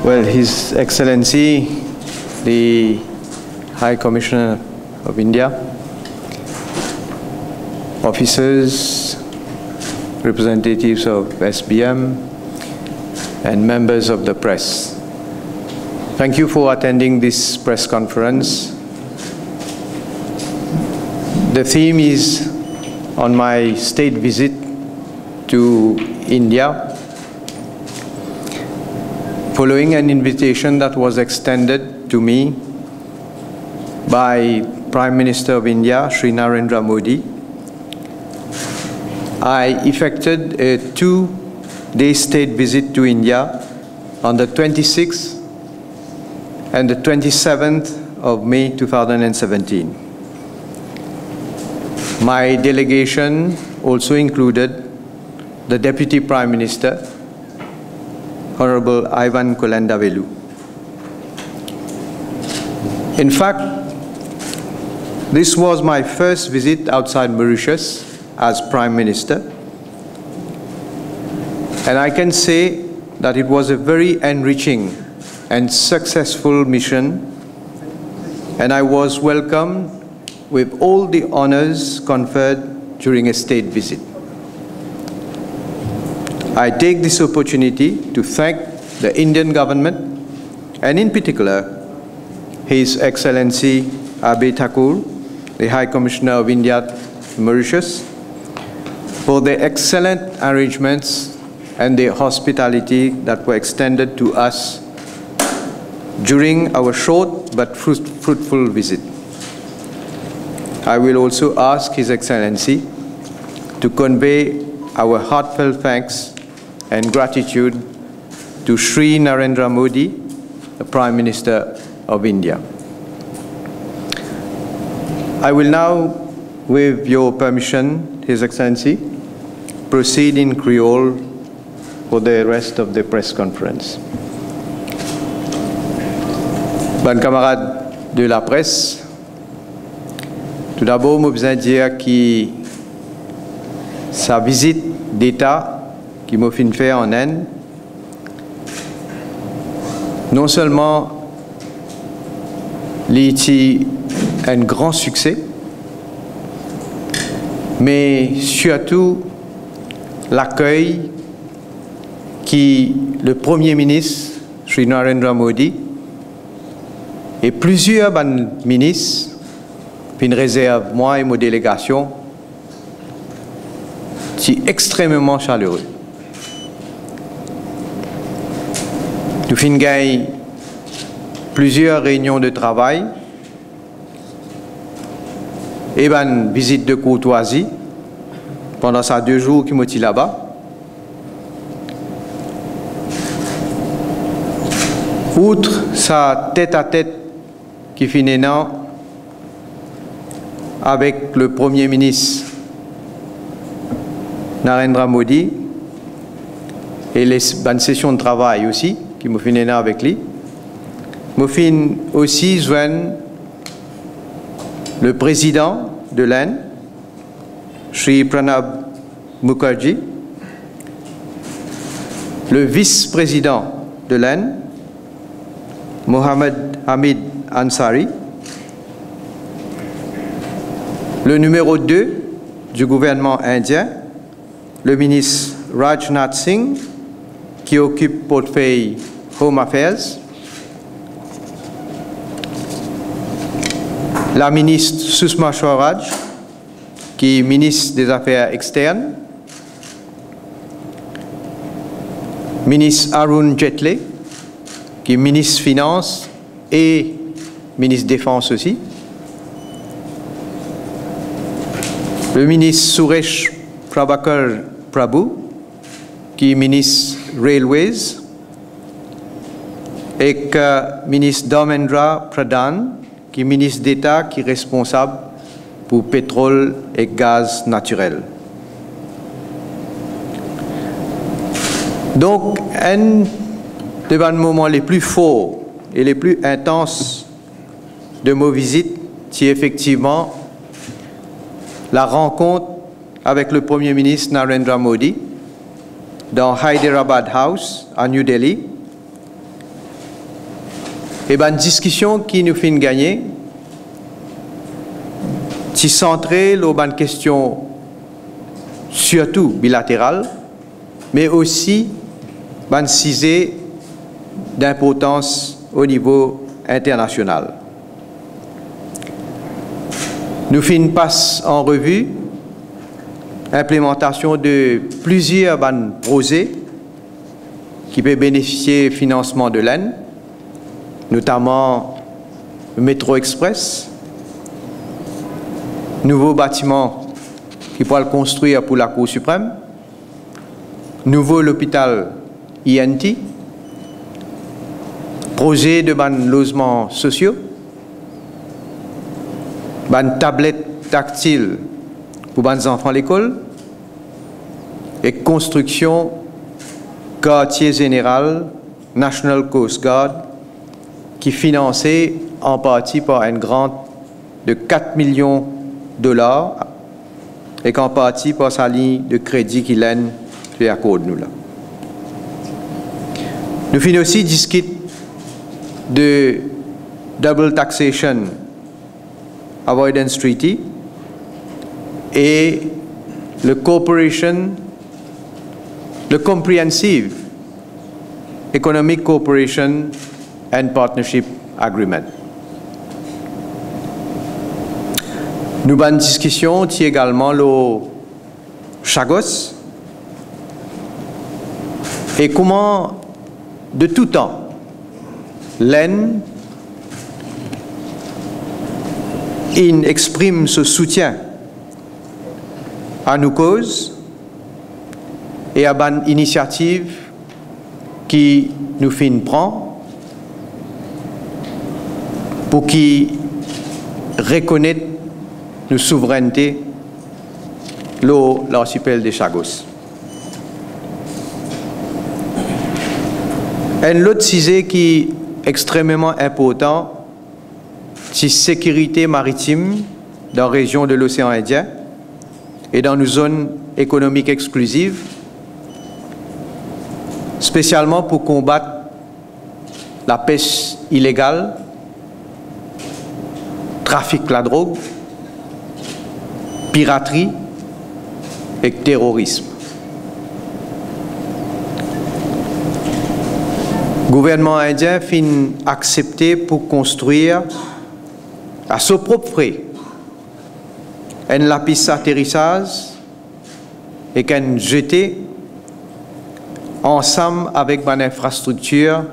Well, His Excellency, the High Commissioner of India, officers, representatives of SBM, and members of the press. Thank you for attending this press conference. The theme is on my state visit to India, following an invitation that was extended to me by Prime Minister of India, Shri Narendra Modi. I effected a 2-day state visit to India on the 26th and the 27th of May 2017. My delegation also included the Deputy Prime Minister, Honorable Ivan Kolandavelu. In fact, this was my first visit outside Mauritius as Prime Minister, and I can say that it was a very enriching and successful mission, and I was welcomed with all the honors conferred during a state visit. I take this opportunity to thank the Indian government, and in particular, His Excellency Abhay Thakur, the High Commissioner of India to Mauritius, for the excellent arrangements and the hospitality that were extended to us during our short but fruitful visit. I will also ask His Excellency to convey our heartfelt thanks and gratitude to Shri Narendra Modi, the Prime Minister of India. I will now, with your permission, His Excellency, proceed in Creole for the rest of the press conference. Bonnes camarades de la presse, tout d'abord, je besoin dire que sa visite d'État qui m'a fait en Inde, non seulement l'était un grand succès, mais surtout l'accueil qui le Premier ministre, Shri Narendra Modi, et plusieurs ministres, puis une réserve, moi et ma délégation, c'est extrêmement chaleureux. Nous avons gagné plusieurs réunions de travail et une visite de courtoisie pendant ces 2 jours qui m'ont été là-bas. Outre sa tête-à-tête qui finit avec le Premier ministre Narendra Modi et les bonnes sessions de travail aussi qui m'ont fini avec lui. M'ont fini aussi joindre le président de l'Inde, Shri Pranab Mukherjee, le vice-président de l'Inde, Mohammed Hamid Ansari, le numéro 2 du gouvernement indien, le ministre Rajnath Singh, qui occupe le portefeuille Home Affairs, la ministre Sushma Swaraj, qui est ministre des Affaires externes, ministre Arun Jaitley, qui est ministre des Finances et ministre de Défense aussi, le ministre Suresh Prabhakar Prabhu, qui est ministre Railways, et le ministre Dharmendra Pradhan, qui est ministre d'État, qui est responsable pour pétrole et gaz naturel. Donc, un des moments les plus forts et les plus intenses de ma visite, c'est effectivement la rencontre avec le Premier ministre Narendra Modi dans Hyderabad House à New Delhi, Et ben discussion qui nous fait gagner, si centré sur une question surtout bilatérale, mais aussi une sujet d'importance au niveau international. Nous passons en revue l'implémentation de plusieurs projets qui peuvent bénéficier du financement de l'AIN, notamment le métro express, nouveau bâtiment qui pourra le construire pour la Cour suprême, nouveau l'hôpital INT, projet de logements sociaux, tablette tactile pour les enfants à l'école et construction quartier général National Coast Guard qui est financé en partie par une grante de 4 millions de dollars et qu'en partie par sa ligne de crédit qui l'aide sur la code nous là. Nous finissons aussi discuter de Double Taxation Avoidance Treaty et le Comprehensive Economic Cooperation and Partnership Agreement. Nous avons une discussion qui est également le Chagos et comment de tout temps l'AIN exprime ce soutien à nos causes et à une initiative qui nous prend pour qui reconnaître nos souverainetés l'archipel des Chagos. Un autre sujet qui est extrêmement important, c'est la sécurité maritime dans la région de l'océan Indien et dans nos zones économiques exclusives, spécialement pour combattre la pêche illégale, trafic de la drogue, piraterie et terrorisme. Le gouvernement indien a accepté pour construire à son propre frais une piste d'atterrissage et qu'elle jeté ensemble avec une infrastructure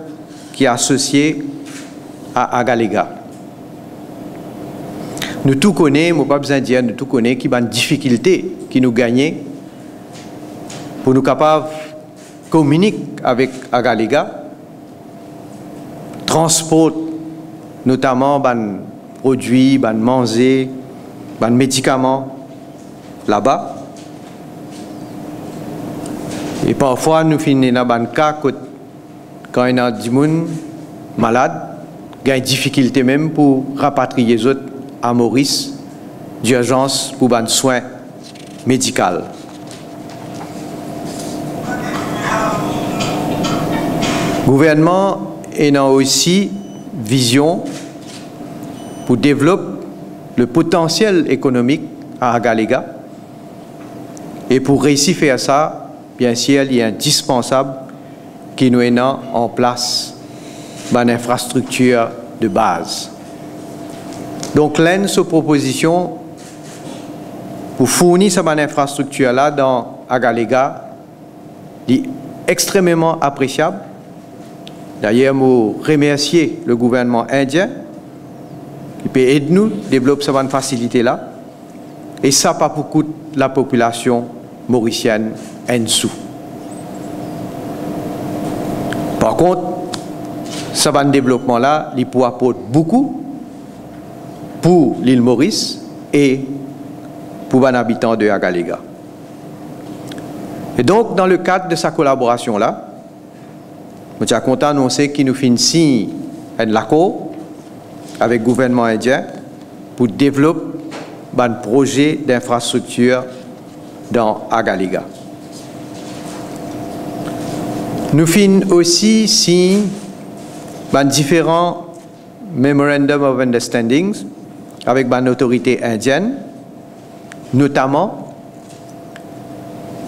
qui est associée à Agalega. Nous tous connaissons, moi pas besoin de dire, nous tous connaissons qu'il y a une difficulté qui nous gagne pour nous capables de communiquer avec Agalega, transport notamment des produits, des manger, des médicaments là-bas. Et parfois, nous finissons dans un cas quand il y a des gens malades, il y a une difficulté même pour rapatrier les autres à Maurice d'urgence pour des soins médicaux. Le gouvernement a aussi vision pour développer le potentiel économique à Agalega. Et pour réussir à faire ça, bien sûr, il est indispensable qu'il nous ait en place une infrastructure de base. Donc, l'une de ces propositions pour fournir cette infrastructure-là dans Agalega est extrêmement appréciable. D'ailleurs, je remercie le gouvernement indien qui peut aider nous à développer cette facilité-là. Et ça, pas beaucoup de la population mauricienne en dessous. Par contre, ce développement-là, il peut apporter beaucoup pour l'île Maurice et pour les habitants de Agalega. Et donc, dans le cadre de sa collaboration-là, je suis content d'annoncer qu'il nous fait signe un accord avec le gouvernement indien pour développer un projet d'infrastructure dans Agalega. Nous faisons aussi signe différents Memorandum of Understanding avec une autorité indienne, notamment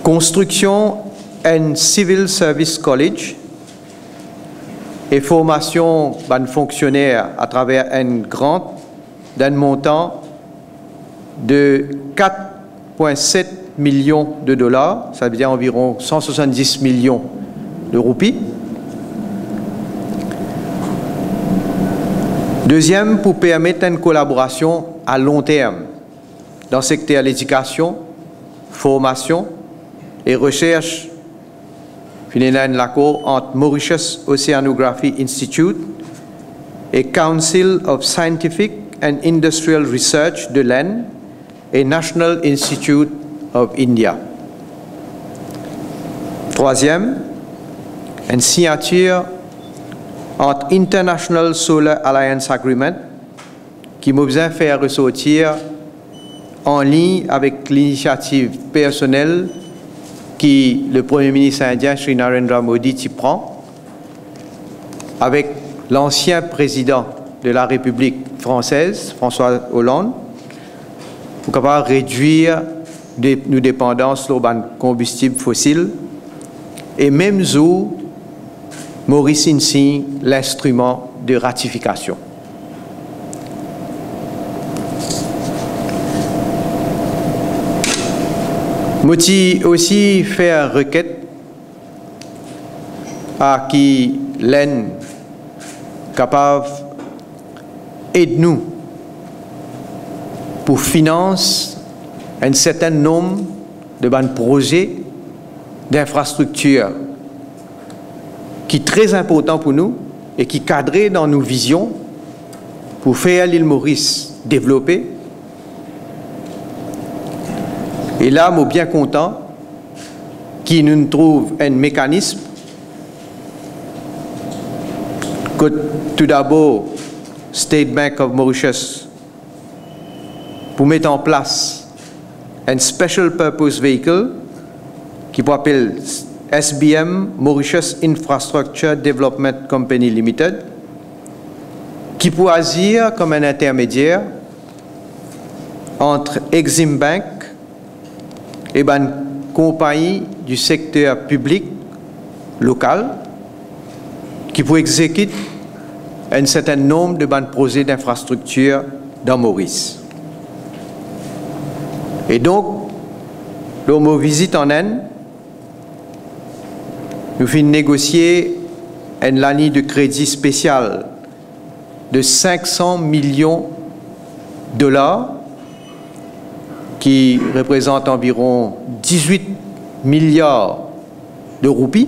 construction d'un Civil Service College et formation d'un fonctionnaire à travers un grant d'un montant de 4,7 millions de dollars, ça veut dire environ 170 millions de roupies. Deuxième, pour permettre une collaboration à long terme dans le secteur de l'éducation, formation et recherche entre Mauritius Oceanography Institute et Council of Scientific and Industrial Research de l'Inde et National Institute of India. Troisième, une signature entre International Solar Alliance Agreement qui m'a besoin de faire ressortir en ligne avec l'initiative personnelle qui le Premier ministre indien Sri Narendra Modi s'y prend avec l'ancien président de la République française, François Hollande, pour pouvoir réduire nos dépendances sur les combustibles fossiles et même où Maurice signe l'instrument de ratification. Moti aussi fait requête à qui l'Inde capable aide nous pour financer un certain nombre de projets d'infrastructures qui est très important pour nous et qui cadre dans nos visions pour faire l'île Maurice développer. Et là, je suis bien content qu'il nous trouve un mécanisme que tout d'abord, State Bank of Mauritius, pour mettre en place un Special Purpose Vehicle qui peut appeler SBM, Mauritius Infrastructure Development Company Limited, qui peut agir comme un intermédiaire entre Exim Bank et une compagnie du secteur public local qui peut exécuter un certain nombre de projets d'infrastructure dans Maurice. Et donc, lors de ma visite en Inde, nous avons négocié une ligne de crédit spéciale de 500 millions de dollars qui représente environ 18 milliards de roupies.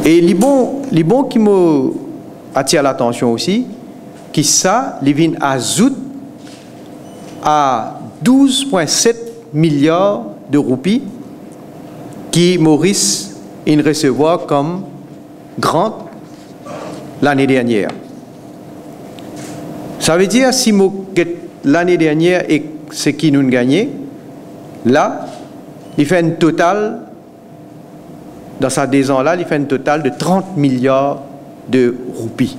Et les bons qui m'attirent l'attention aussi, qui ça, les vins ajoute à 12,7 milliards de roupies qui Maurice in recevoir comme grant l'année dernière. Ça veut dire si l'année dernière et ce qui nous gagné, là, il fait un total, dans sa 2 ans-là, il fait un total de 30 milliards de roupies.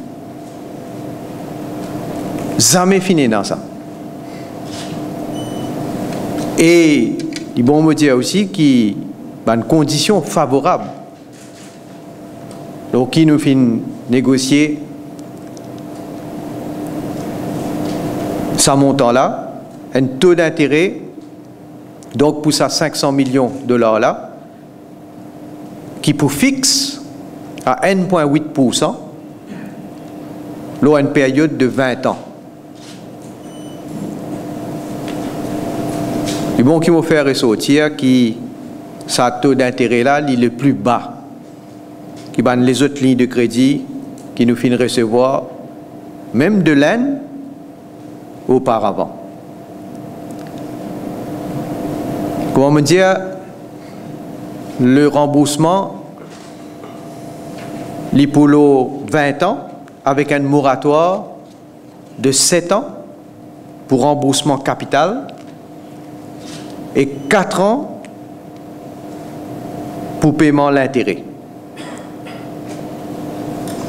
Jamais fini dans ça. Et il bon me dire aussi qu'il y a une condition favorable. Donc, qui nous fait négocier ce montant-là, un taux d'intérêt, donc pour ça 500 millions de dollars là, qui pour fixe à 1,8% lors d'une période de 20 ans. Et bon, qui m'a fait ressortir qui ça taux d'intérêt là, il est le plus bas, qui ban les autres lignes de crédit qui nous finissent recevoir, même de l'Inde auparavant. Comment me dire, le remboursement, les pour 20 ans, avec un moratoire de 7 ans pour remboursement capital et 4 ans pour paiement l'intérêt.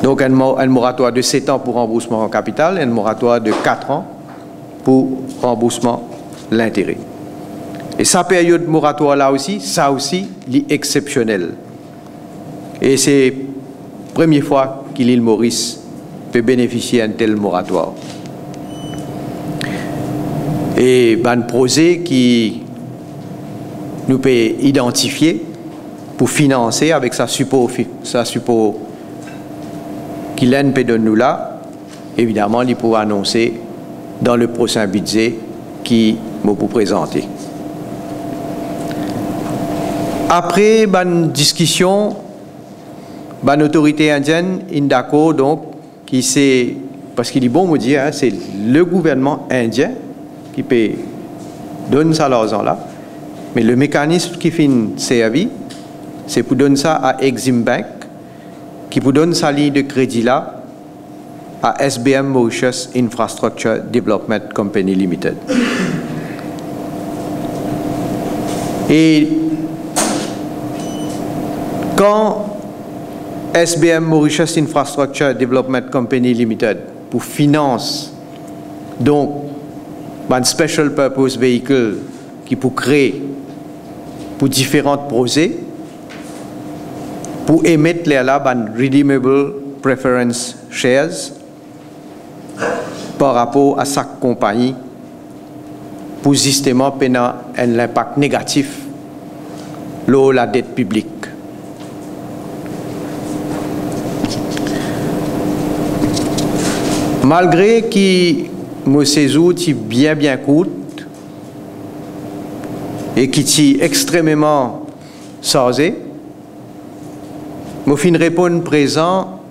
Donc un moratoire de 7 ans pour remboursement en capital et un moratoire de 4 ans pour remboursement de l'intérêt. Et sa période moratoire là aussi, ça aussi, est exceptionnel. Et c'est la première fois que l'île Maurice peut bénéficier d'un tel moratoire. Et un projet qui nous peut identifier pour financer avec sa support qu'il peut donner nous là, évidemment, il pourra annoncer dans le prochain budget qui m'a pour présenter. Après une discussion, l'autorité indienne est d'accord, donc, qui c'est, parce qu'il est bon me dire, hein, c'est le gouvernement indien qui peut donner ça à l'argent là, mais le mécanisme qui fait servi, c'est pour donner ça à Exim Bank, qui pour donner sa ligne de crédit là à SBM Mauritius Infrastructure Development Company Limited. Et quand SBM Mauritius Infrastructure Development Company Limited pour finance donc un special purpose vehicle qui pour créer pour différents projets pour émettre les là redeemable preference shares par rapport à sa compagnie pour justement pénal un impact négatif sur la dette publique. Malgré que mon séjour est bien court et qui est extrêmement chargé, je fin répondre présent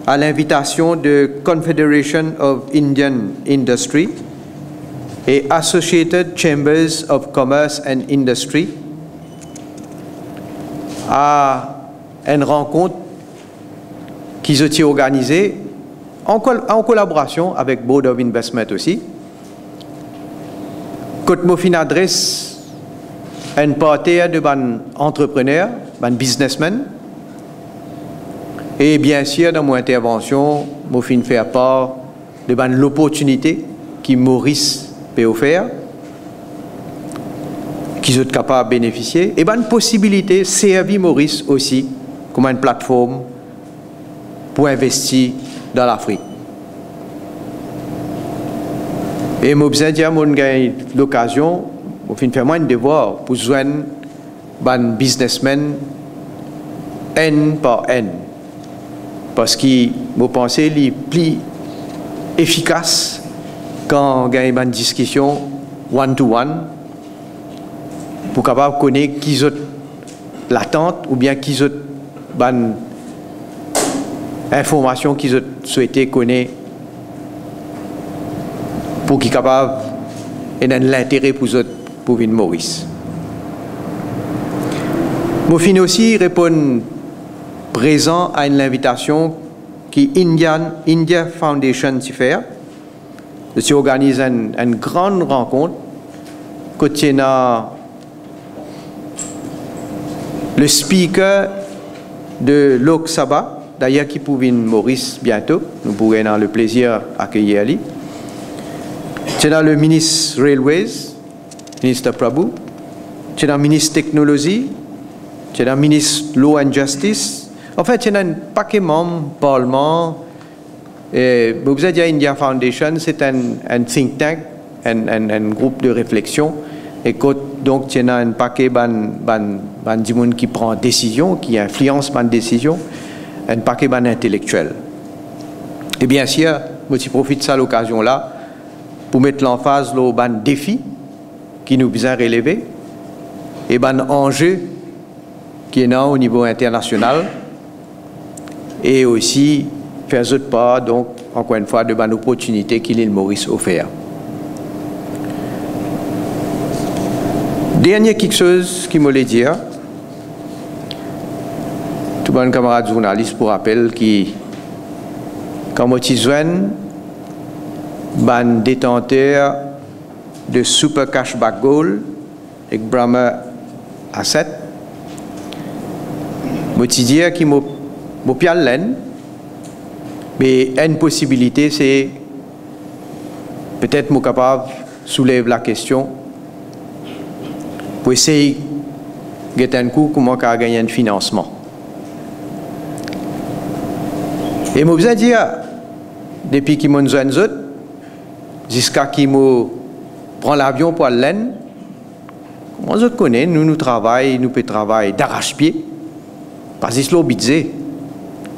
à l'invitation de Confederation of Indian Industry et Associated Chambers of Commerce and Industry à une rencontre qui a été organisée en collaboration avec Board of Investment aussi. Quand je fin adresse un parterre de entrepreneurs, businessmen, et bien sûr, dans mon intervention, je fin faire part de l'opportunité que Maurice peut offrir, qu'ils sont capables de bénéficier, et une possibilité de servir Maurice aussi comme une plateforme pour investir dans l'Afrique. Et je besoin de dire que j'ai l'occasion, je faire moins de devoirs pour joindre des businessmen N par N. Parce que je pense que c'est plus efficace quand on a une discussion one-to-one pour capable connaître qui sont l'attente ou bien qui sont les informations qu'ils ont souhaité connaître pour qu'ils soient capables et l'intérêt pour venir Maurice. Je finis aussi répondre présent à une invitation que India Foundation s'y fait. Je organise une grande rencontre côté le speaker de Lok Sabha, d'ailleurs qui pour venir Maurice bientôt, nous pourrons avoir le plaisir d'accueillir lui. C'est le ministre Railways, ministre Prabhu, c'est le ministre Technologie, c'est le ministre Law and Justice. En fait, c'est un paquet de membres, Parlement. Vous avez dit India Foundation, c'est un think tank, un groupe de réflexion. Et donc, il y a un paquet de monde qui prend décision, qui influence ma décision, un paquet d'intellectuels. Et bien sûr, je profite de cette occasion-là pour mettre l'emphase sur les défis qui nous besoin relever et les enjeux qui sont au niveau international et aussi faire autre part, donc, encore une fois, de bonnes opportunités que l'île Maurice offert. Dernier quelque chose qui me l'a dit, tout bon camarade journaliste pour rappel qui, quand je suis un détenteur de Super Cashback Gold avec Brahma Asset, je dis qu'il m'a pialé Mais une possibilité, c'est peut-être moi capable de soulever la question pour essayer de gagner un coup comment gagner un financement. Et moi besoin dire depuis qu'il m'a nous jusqu'à qu'il me prend l'avion pour aller, moi je connais, nous travaillons, nous pouvons travailler d'arrache-pied, pas juste l'obidé,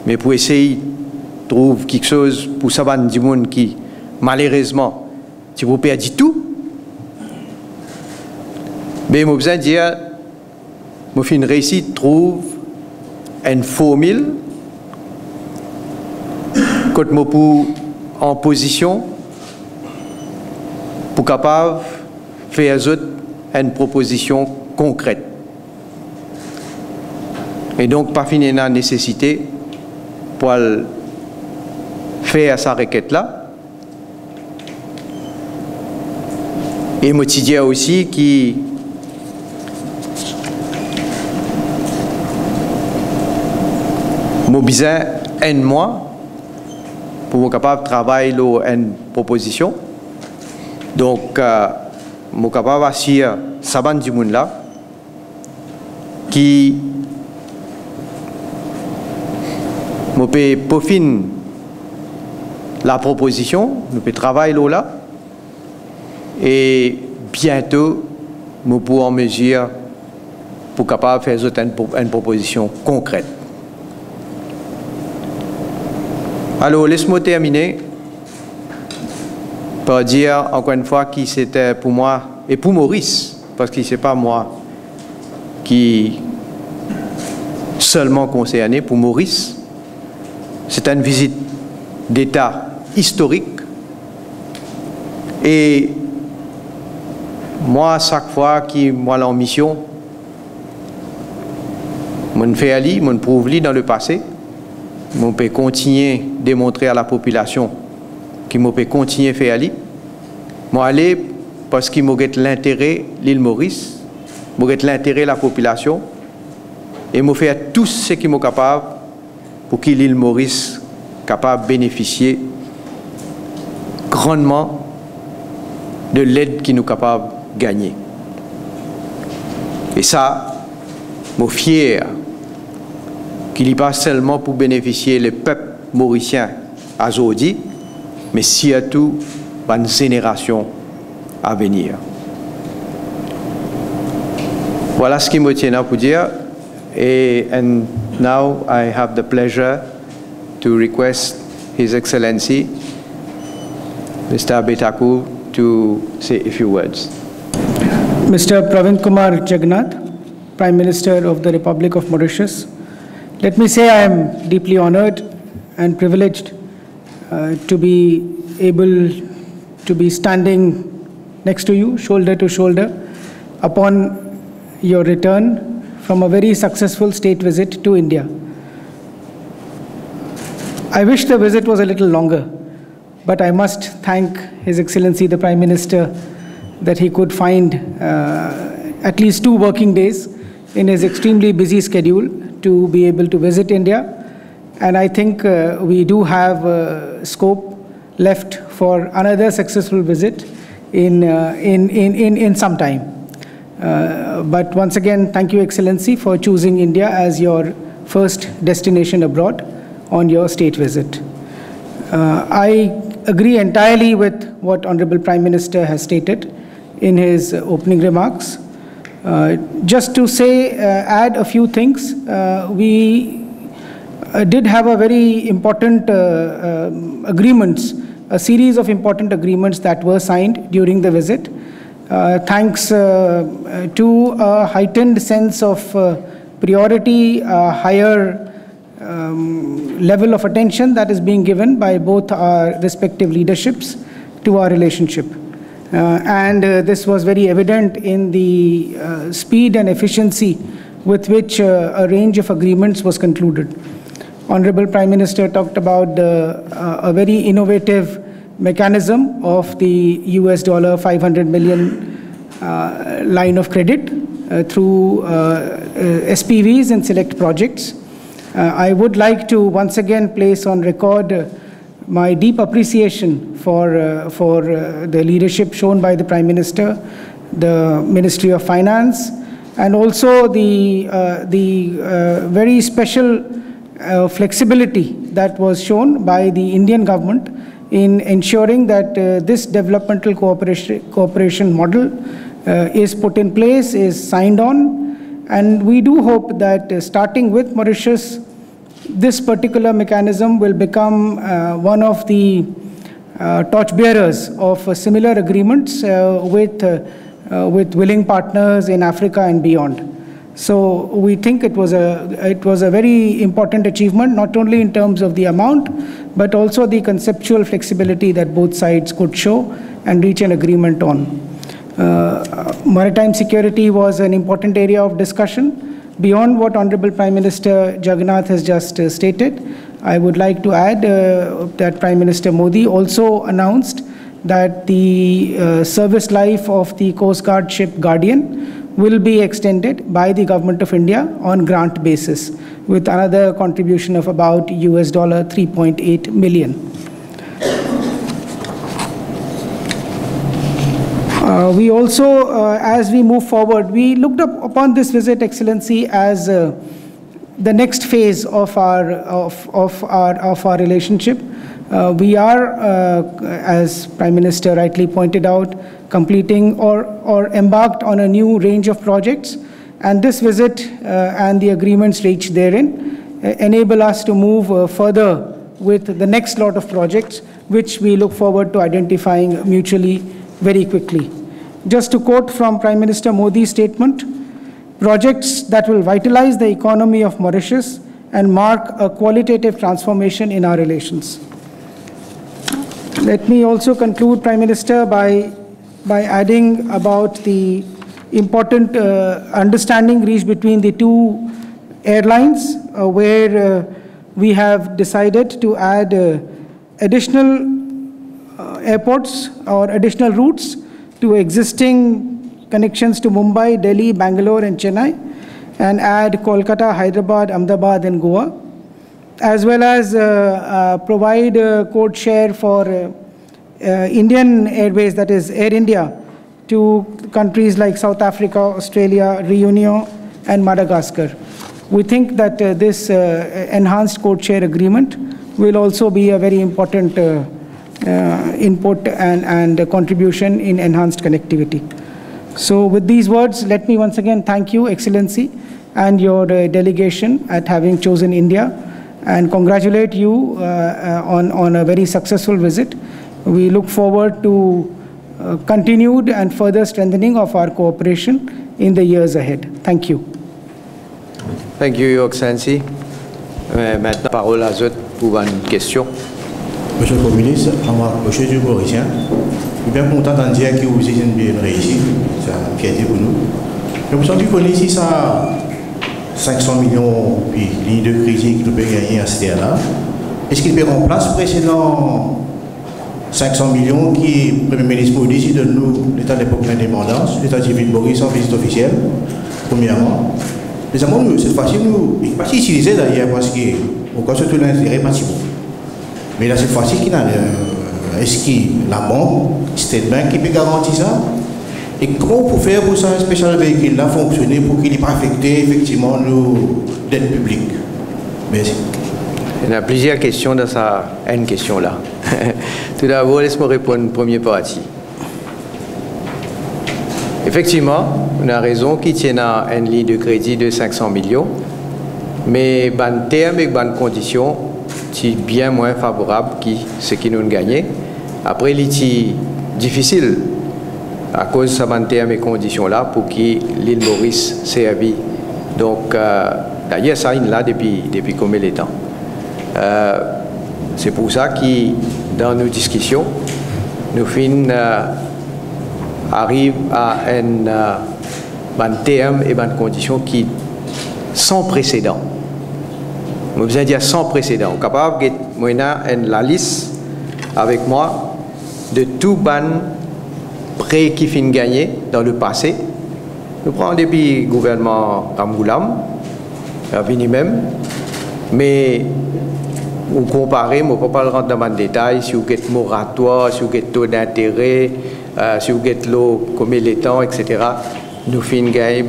mais pour essayer de trouver quelque chose pour ça du monde qui malheureusement tu vous perdre tout. Mais moi besoin dire, moi fin réussite trouve une formule quand moi pour en position pour capable faire une proposition concrète. Et donc, pas finir la nécessité pour faire sa requête-là. Et moi, je dis aussi qui m'a besoin un mois pour être capable de travailler une proposition. Donc, je suis capable d'assurer Saban du monde là qui peut peaufiner la proposition, nous peut travailler là et bientôt nous pourrons en mesure pour capable de faire une proposition concrète. Alors, laisse-moi terminer par dire encore une fois que c'était pour moi et pour Maurice, parce que ce n'est pas moi qui seulement concerné, pour Maurice, c'est une visite d'État historique. Et moi, chaque fois que je suis en mission, je fais aller, je prouve dans le passé, je peux continuer à démontrer à la population que je peux continuer à faire aller. Je vais aller parce que j'ai l'intérêt de l'île Maurice, j'ai l'intérêt de la population, et je fais tout ce que je suis capable pour que l'île Maurice soit capable de bénéficier grandement de l'aide que nous sommes capables de gagner. Et ça, je suis fier qu'il n'y ait pas seulement pour bénéficier le peuple mauricien aujourd'hui, mais surtout pour une génération à venir. Voilà ce qui me tient à vous dire. And now I have the pleasure to request His Excellency, Mr. Abe Thakur, to say a few words. Mr. Pravin Kumar Jagannath, Prime Minister of the Republic of Mauritius, let me say I am deeply honored and privileged to be able to be standing next to you, shoulder to shoulder, upon your return from a very successful state visit to India. I wish the visit was a little longer, but I must thank His Excellency the Prime Minister that he could find at least 2 working days in his extremely busy schedule to be able to visit India. And I think we do have scope left for another successful visit in some time. But once again, thank you, Excellency, for choosing India as your first destination abroad on your state visit. I agree entirely with what Honorable Prime Minister has stated in his opening remarks. Just to say, add a few things, we did have a very important agreements, a series of important agreements that were signed during the visit. Thanks to a heightened sense of priority, higher level of attention that is being given by both our respective leaderships to our relationship. And this was very evident in the speed and efficiency with which a range of agreements was concluded. Honorable Prime Minister talked about a very innovative mechanism of the US $500 million line of credit through SPVs and select projects. I would like to once again place on record my deep appreciation for the leadership shown by the Prime Minister, the Ministry of Finance, and also the very special flexibility that was shown by the Indian government in ensuring that this developmental cooperation model is put in place, is signed on. And we do hope that starting with Mauritius, this particular mechanism will become one of the torchbearers of similar agreements with willing partners in Africa and beyond. So we think it was a very important achievement, not only in terms of the amount, but also the conceptual flexibility that both sides could show and reach an agreement on. Maritime security was an important area of discussion. Beyond what Honorable Prime Minister Jagannath has just stated, I would like to add that Prime Minister Modi also announced that the service life of the Coast Guard ship Guardian will be extended by the Government of India on grant basis, with another contribution of about $3.8 million. We also, as we move forward, we looked upon this visit, Excellency, as the next phase of our relationship. We are, as Prime Minister rightly pointed out, completing or embarked on a new range of projects, and this visit and the agreements reached therein enable us to move further with the next lot of projects, which we look forward to identifying mutually very quickly. Just to quote from Prime Minister Modi's statement, projects that will vitalize the economy of Mauritius and mark a qualitative transformation in our relations. Let me also conclude, Prime Minister, by adding about the important understanding reached between the two airlines, where we have decided to add additional airports or additional routes to existing connections to Mumbai, Delhi, Bangalore, and Chennai, and add Kolkata, Hyderabad, Ahmedabad, and Goa, as well as provide code share for Indian Airways, that is Air India, to countries like South Africa, Australia, Reunion, and Madagascar. We think that this enhanced code share agreement will also be a very important input and contribution in enhanced connectivity. So with these words, let me once again thank you, Excellency, and your delegation at having chosen India, and congratulate you on a very successful visit. We look forward to continued and further strengthening of our cooperation in the years ahead. Thank you. Thank you, Your Excellency. Maintenant, parole à Zot pour une question. Monsieur le Premier ministre, Monsieur du Mauricien, je suis bien content d'en dire que vous êtes bien réussi. C'est une fierté pour nous. Je me sens que vous connaissez ça, 500 millions puis ligne de crédit qui nous peut gagner à ce là. Est-ce qu'il peut remplacer précédent 500 millions qui le Premier ministre Modi dit de nous l'état d'époque d'indépendance, l'état civil Boris en visite officielle, premièrement. Deuxièmement, cette fois-ci, nous, il n'est pas utilisé d'ailleurs parce qu'au cas surtout l'intérêt pas si bon. Mais là, cette fois-ci, est-ce que la banque, State Bank, qui peut garantir ça? Et comment vous pouvez faire pour ça, un spécial véhicule là fonctionner pour qu'il n'ait pas affecté effectivement nos dettes publiques? Merci. Il y a plusieurs questions dans une question là. Tout d'abord, laisse-moi répondre une première partie. Effectivement, on a raison qu'il tient à une ligne de crédit de 500 millions, mais ban terme et ban conditions c'est bien moins favorable que ce qui nous gagnait. Après, il est difficile à cause de ce ban terme et conditions là pour que l'île Maurice serve. Donc, d'ailleurs, ça il est là depuis combien de temps? C'est pour ça que dans nos discussions, nous arrivons à un terme et une condition qui sans précédent. Je besoin de dire sans précédent. Capable de la liste avec moi de tout ban prêt qui finit gagné dans le passé. Nous prenons depuis le gouvernement Ramgoulam, Vini même, mais on compare, je ne peux pas rentrer dans le détail, si vous avez moratoire, si vous avez taux d'intérêt, si vous avez l'eau, comme les temps, etc., nous finissons des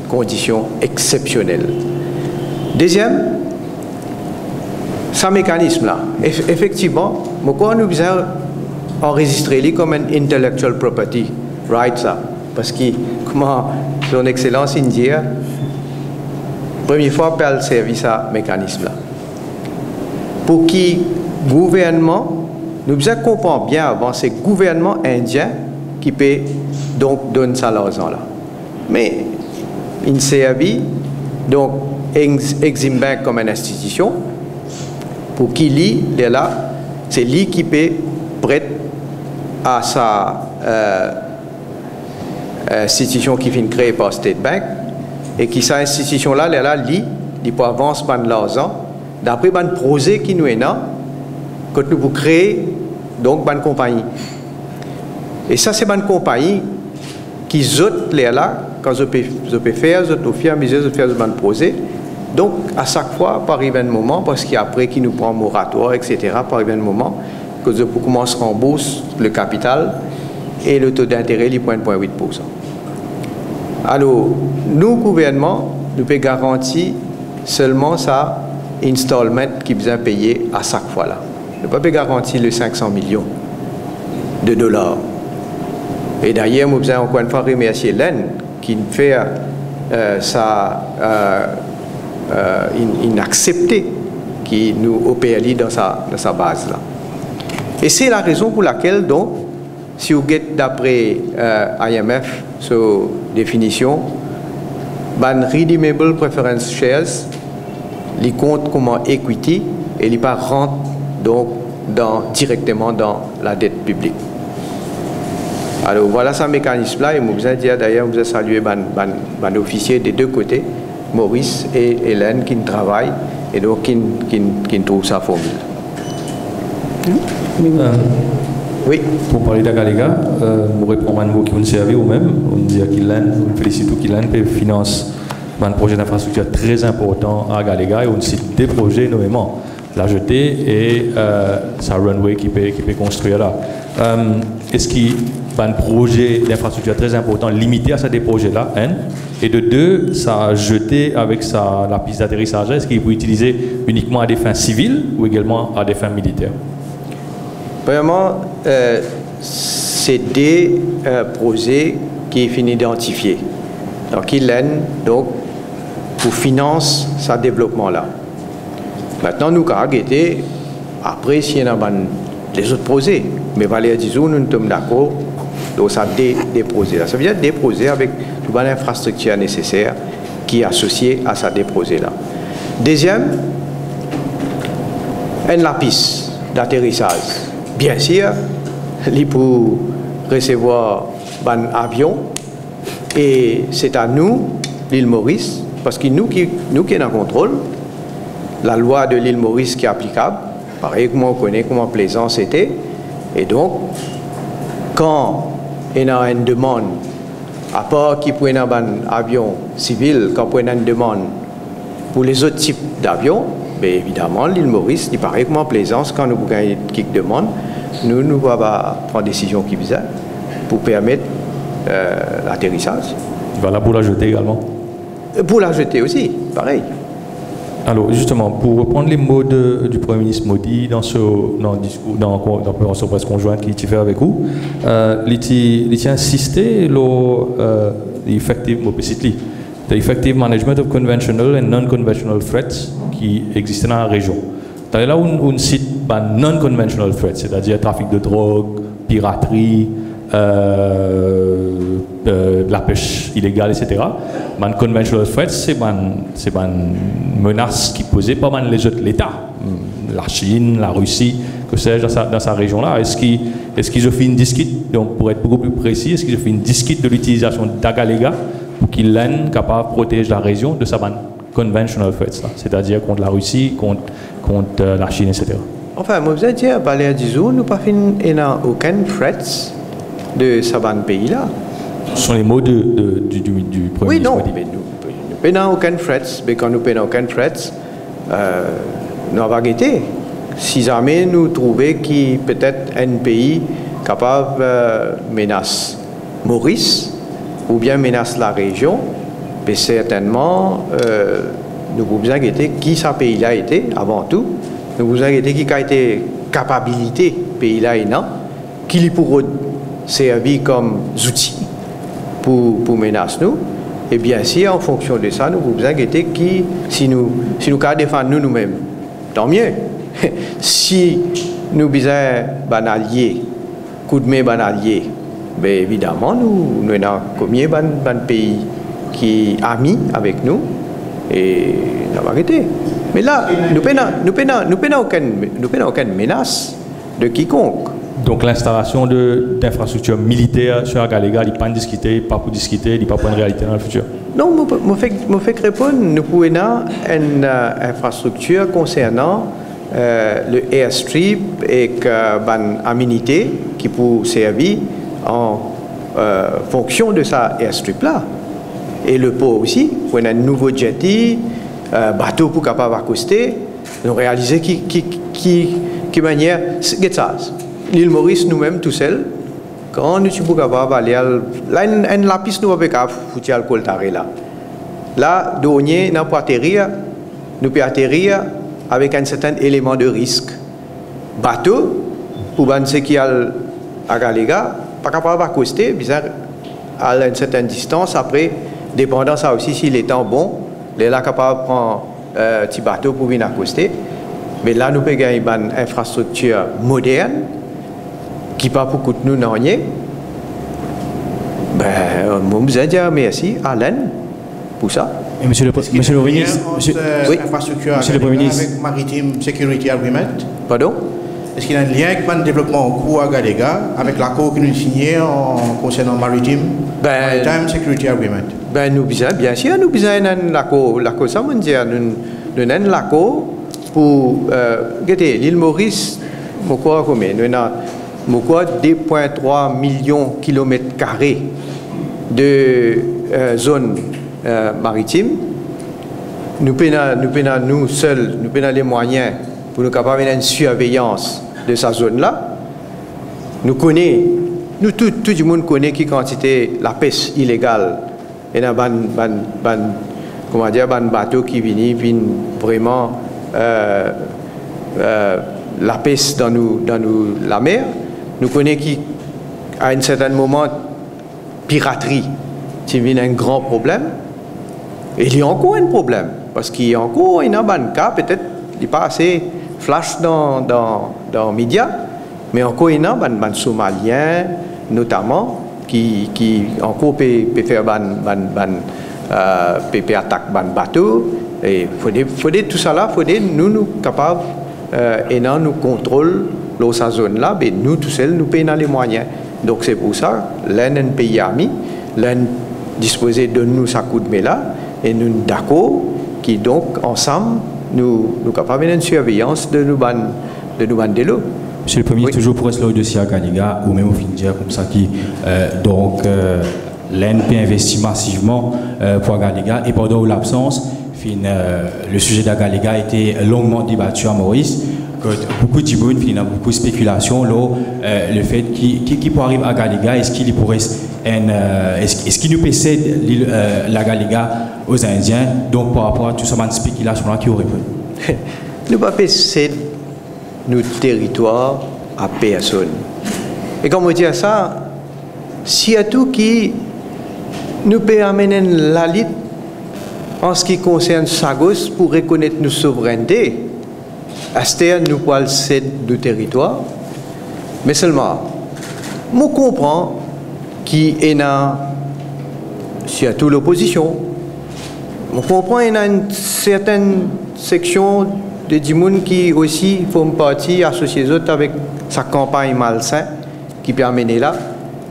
conditions exceptionnelles. Deuxième, ce mécanisme-là, effectivement, pourquoi nous devons enregistrer comme un intellectual property right, ça? Parce que, comment son Excellence India, première fois, elle service à ce mécanisme-là. Pour que le gouvernement, nous devons comprendre bien avant, c'est le gouvernement indien qui peut donc donner ça à l'argent là. Mais, il servi donc Exim Bank comme une institution pour qu'il est là, c'est lui qui peut prêter à sa institution qui vient créée par State Bank et qui cette institution là, il peut avancer par l'argent d'après le projet qui nous est là, quand nous pouvons créer donc une compagnie. Et ça c'est une compagnie qui zot là quand je peux faire, je peux faire, je peux faire un projet. Donc, à chaque fois, par un moment, parce qu'après, qui nous prend moratoire, etc., par un moment, que je peux commencer à rembourser le capital et le taux d'intérêt, il est 0,8%. Alors, nous, gouvernement, nous pouvons garantir seulement ça, installment qui besoin payer à chaque fois là. Nous ne pouvons pas garantir les 500 millions de dollars. Et d'ailleurs, nous besoin encore une fois remercier l'Inde qui fait ça. Inaccepté qui nous opère dans sa base là. Et c'est la raison pour laquelle donc si vous êtes d'après IMF sur définition ban redeemable preference shares les compte comme equity et les pas rentre donc directement dans la dette publique. Alors voilà ce mécanisme là et nous besoin dire d'ailleurs nous saluer ban officier des deux côtés Maurice et Hélène qui travaillent et donc qui trouvent sa formule. Oui. Pour parler d'Agalega, vous répondez à un mot qui vous servez ou même, on dit à Kylian, on félicite Kylian qui finance un projet d'infrastructure très important à Agalega et on cite des projets énormément. La jetée et sa runway qui peut construire là. Est-ce qu'il y a un projet d'infrastructure très important limité à ces des projets-là, et de deux, ça a jeté avec la piste d'atterrissage, est-ce qu'il peut utiliser uniquement à des fins civiles ou également à des fins militaires? Premièrement, c'est des projets qui sont identifiés. Donc, il l'aide donc pour financer ce développement-là. Maintenant, nous avons été, après, s'il y en a les autres projets, mais Valérie Dizou, nous sommes d'accord, donc ça des projets là. Ça veut dire des projets avec toute l'infrastructure nécessaire qui est associée à ces projets là. Deuxième, la piste d'atterrissage. Bien sûr, il pour recevoir un avion et c'est à nous, l'île Maurice, parce que nous qui sommes en contrôle, la loi de l'île Maurice qui est applicable, pareil comme on connaît comment plaisant c'était, et donc quand il y a une demande, à part qu'il peut y avoir un avion civil, quand il y a une demande pour les autres types d'avions, bien évidemment, l'île Maurice, il paraît comme en plaisance, quand nous avons qui demande, nous allons prendre des décisions qui visent pour permettre l'atterrissage. Voilà pour la jeter également. Pour la jeter aussi, pareil. Alors justement, pour reprendre les mots du Premier ministre Modi dans le discours, dans la presse conjointe qu'il fait avec vous, il a insisté sur l'effective management of conventional and non-conventional threats qui existent dans la région. Là où on cite non-conventional threats, c'est-à-dire trafic de drogue, piraterie, la pêche illégale, etc. Man conventional threats, c'est une menace qui posait pas mal les autres l'État, la Chine, la Russie, que sais-je dans sa région-là. Est-ce qu'ils ont fait une disquette, donc pour être beaucoup plus précis, est-ce qu'ils ont fait une disquette de l'utilisation d'Agalega pour qu'ils soient capables de protéger la région de sa conventional threats, c'est-à-dire contre la Russie, contre la Chine, etc. Enfin, moi, vous avez dit, à Valérie Dizou, nous n'avons aucun threats de ce pays-là. Ce sont les mots du Premier ministre. Oui, non, mais nous n'avons aucun threats, mais quand nous n'avons aucun threats, nous avons été. Si jamais nous trouvons qu'il peut-être un pays capable de menacer Maurice ou bien menace la région, mais certainement nous pouvons inquiéter qui ce pays-là a été avant tout. Nous pouvons inquiéter qui a été capacité pays-là et non, qui lui pourrait servir comme outil pour menacer nous. Et bien sûr, en fonction de ça, nous pouvons inquiéter qui, si nous défendre nous-mêmes, tant mieux. Si nous besoin d'un allié, coup de main d'un allié, ben évidemment, nous avons combien de pays qui sont amis avec nous et nous avons arrêté. Mais là, nous n'avons aucune menace de quiconque. Donc l'installation d'infrastructures militaires sur Agalega, il n'est pas discuté, pas pour discuter, il n'est pas pour une réalité dans le futur. Non, je fais répondre, nous pouvons avoir une infrastructure concernant le airstrip et une aménité qui peut servir en fonction de ça airstrip-là. Et le port aussi, on a un nouveau jetty, bateau pour capable accoster, nous réaliser qui manière, c'est ça. L'île Maurice nous-mêmes tout seuls, quand nous sommes capables d'aller là, une lapis nous avons foutu le col taré là. Là, dernier, nous pouvons atterrir avec un certain élément de risque. Bateau, pour ceux qui sont à Galega, pas capable d'accoster, bizarre, à une certaine distance. Après, dépendant ça aussi, s'il est temps bon, il est là capable de prendre un petit bateau pour venir accoster. Mais là, nous pouvons gagner une infrastructure moderne qui pas pour coûter nous n'en est. Ben, moi, je dire merci à Alain pour ça. Et monsieur le ministre, Monsieur le Premier ministre, avec Maritime Security Agreement. Pardon? Est-ce qu'il y a un lien avec le développement en cours à Galega, avec l'accord que nous signons concernant Maritime Security Agreement? Ben, nous bien sûr, nous avons un accord. L'accord, ça veut dire, nous avons un accord pour l'île Maurice, nous avons combien? Nous avons 2,3 millions de kilomètres carrés de zone maritime. Nous avons nous seuls, nous avons les moyens pour nous capables une surveillance de cette zone-là. Nous connaissons, tout le monde connaît qui quantité la pêche illégale. Il y a un bateau qui vient vraiment la pêche dans la mer. Nous connaissons qu'à un certain moment, piraterie, c'est un grand problème. Et il y a encore un problème, parce qu'il y a encore un cas, peut-être il n'est pas assez flash dans les médias, mais encore il y a un Somalien, notamment, qui encore peut faire peut attaquer un bateau. Et il faut tout ça là, il faut nous capables et nous contrôle cette zone-là, mais nous tout seuls, nous payons les moyens. Donc c'est pour ça, l'un est un pays ami, l'un disposé de nous sa coup de main là, et nous d'accord, qui donc ensemble, nous capables d'une surveillance de nous de l'eau. Monsieur le Premier ministre, toujours pour rester au dossier à Galega, ou même au Findia, comme ça, qui l'ANP investit massivement pour Galega, et pendant l'absence, le sujet d'Agalega a été longuement débattu à Maurice. Beaucoup de gens, beaucoup de spéculations, le fait qu'il pourrait arriver à Galega, est-ce qu'il pourrait, est-ce qu'il nous possède la Galega aux Indiens, donc par rapport à tout ça, une spéculation là qui aurait pu. Nous ne pouvons pas céder notre territoire à personne. Et comme on dit ça, s'il y a tout qui nous peut amener la lutte en ce qui concerne Sagos pour reconnaître nos souverainetés, à ce terme, nous pouvons céder nos territoires, mais seulement, je comprends qu'il y a surtout l'opposition. Je comprends qu'il y a une certaine section de gens qui aussi font partie associés avec sa campagne malsaine qui peut amener là,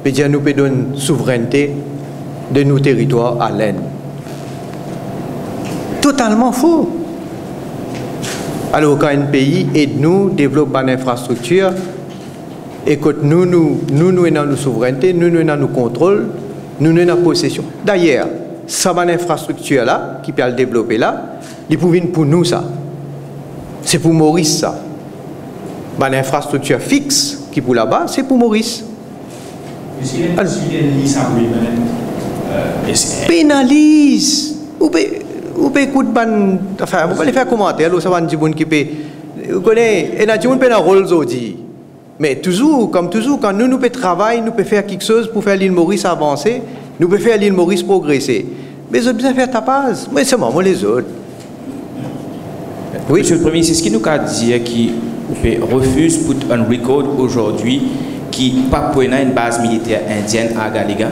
peut dire nous peut donner une souveraineté de nos territoires à l'Inde. Totalement faux. Alors quand un pays aide-nous, développe une infrastructure, écoute, nous avons nos souverainetés, nous avons nos contrôles, nous avons nos possession. D'ailleurs, ça va une infrastructure là, qui peut le développer là, il peut venir pour nous ça. C'est pour Maurice, ça. Une infrastructure fixe qui pour là-bas, c'est pour Maurice. Pénalise. Ou peut écouter, enfin, vous pouvez faire commentaire, ça va dire qui peut. Vous connaissez, et n'a pas un rôle aujourd'hui. Mais toujours, comme toujours, quand nous pouvons travailler, nous pouvons faire quelque chose pour faire l'île Maurice avancer, nous pouvons faire l'île Maurice progresser. Mais les autres besoin faire tapage. Mais c'est moi les autres. Oui. Monsieur le Premier ministre, c'est ce qui nous a dit qui refuse put on record aujourd'hui qui pas pour une base militaire indienne à Galiga?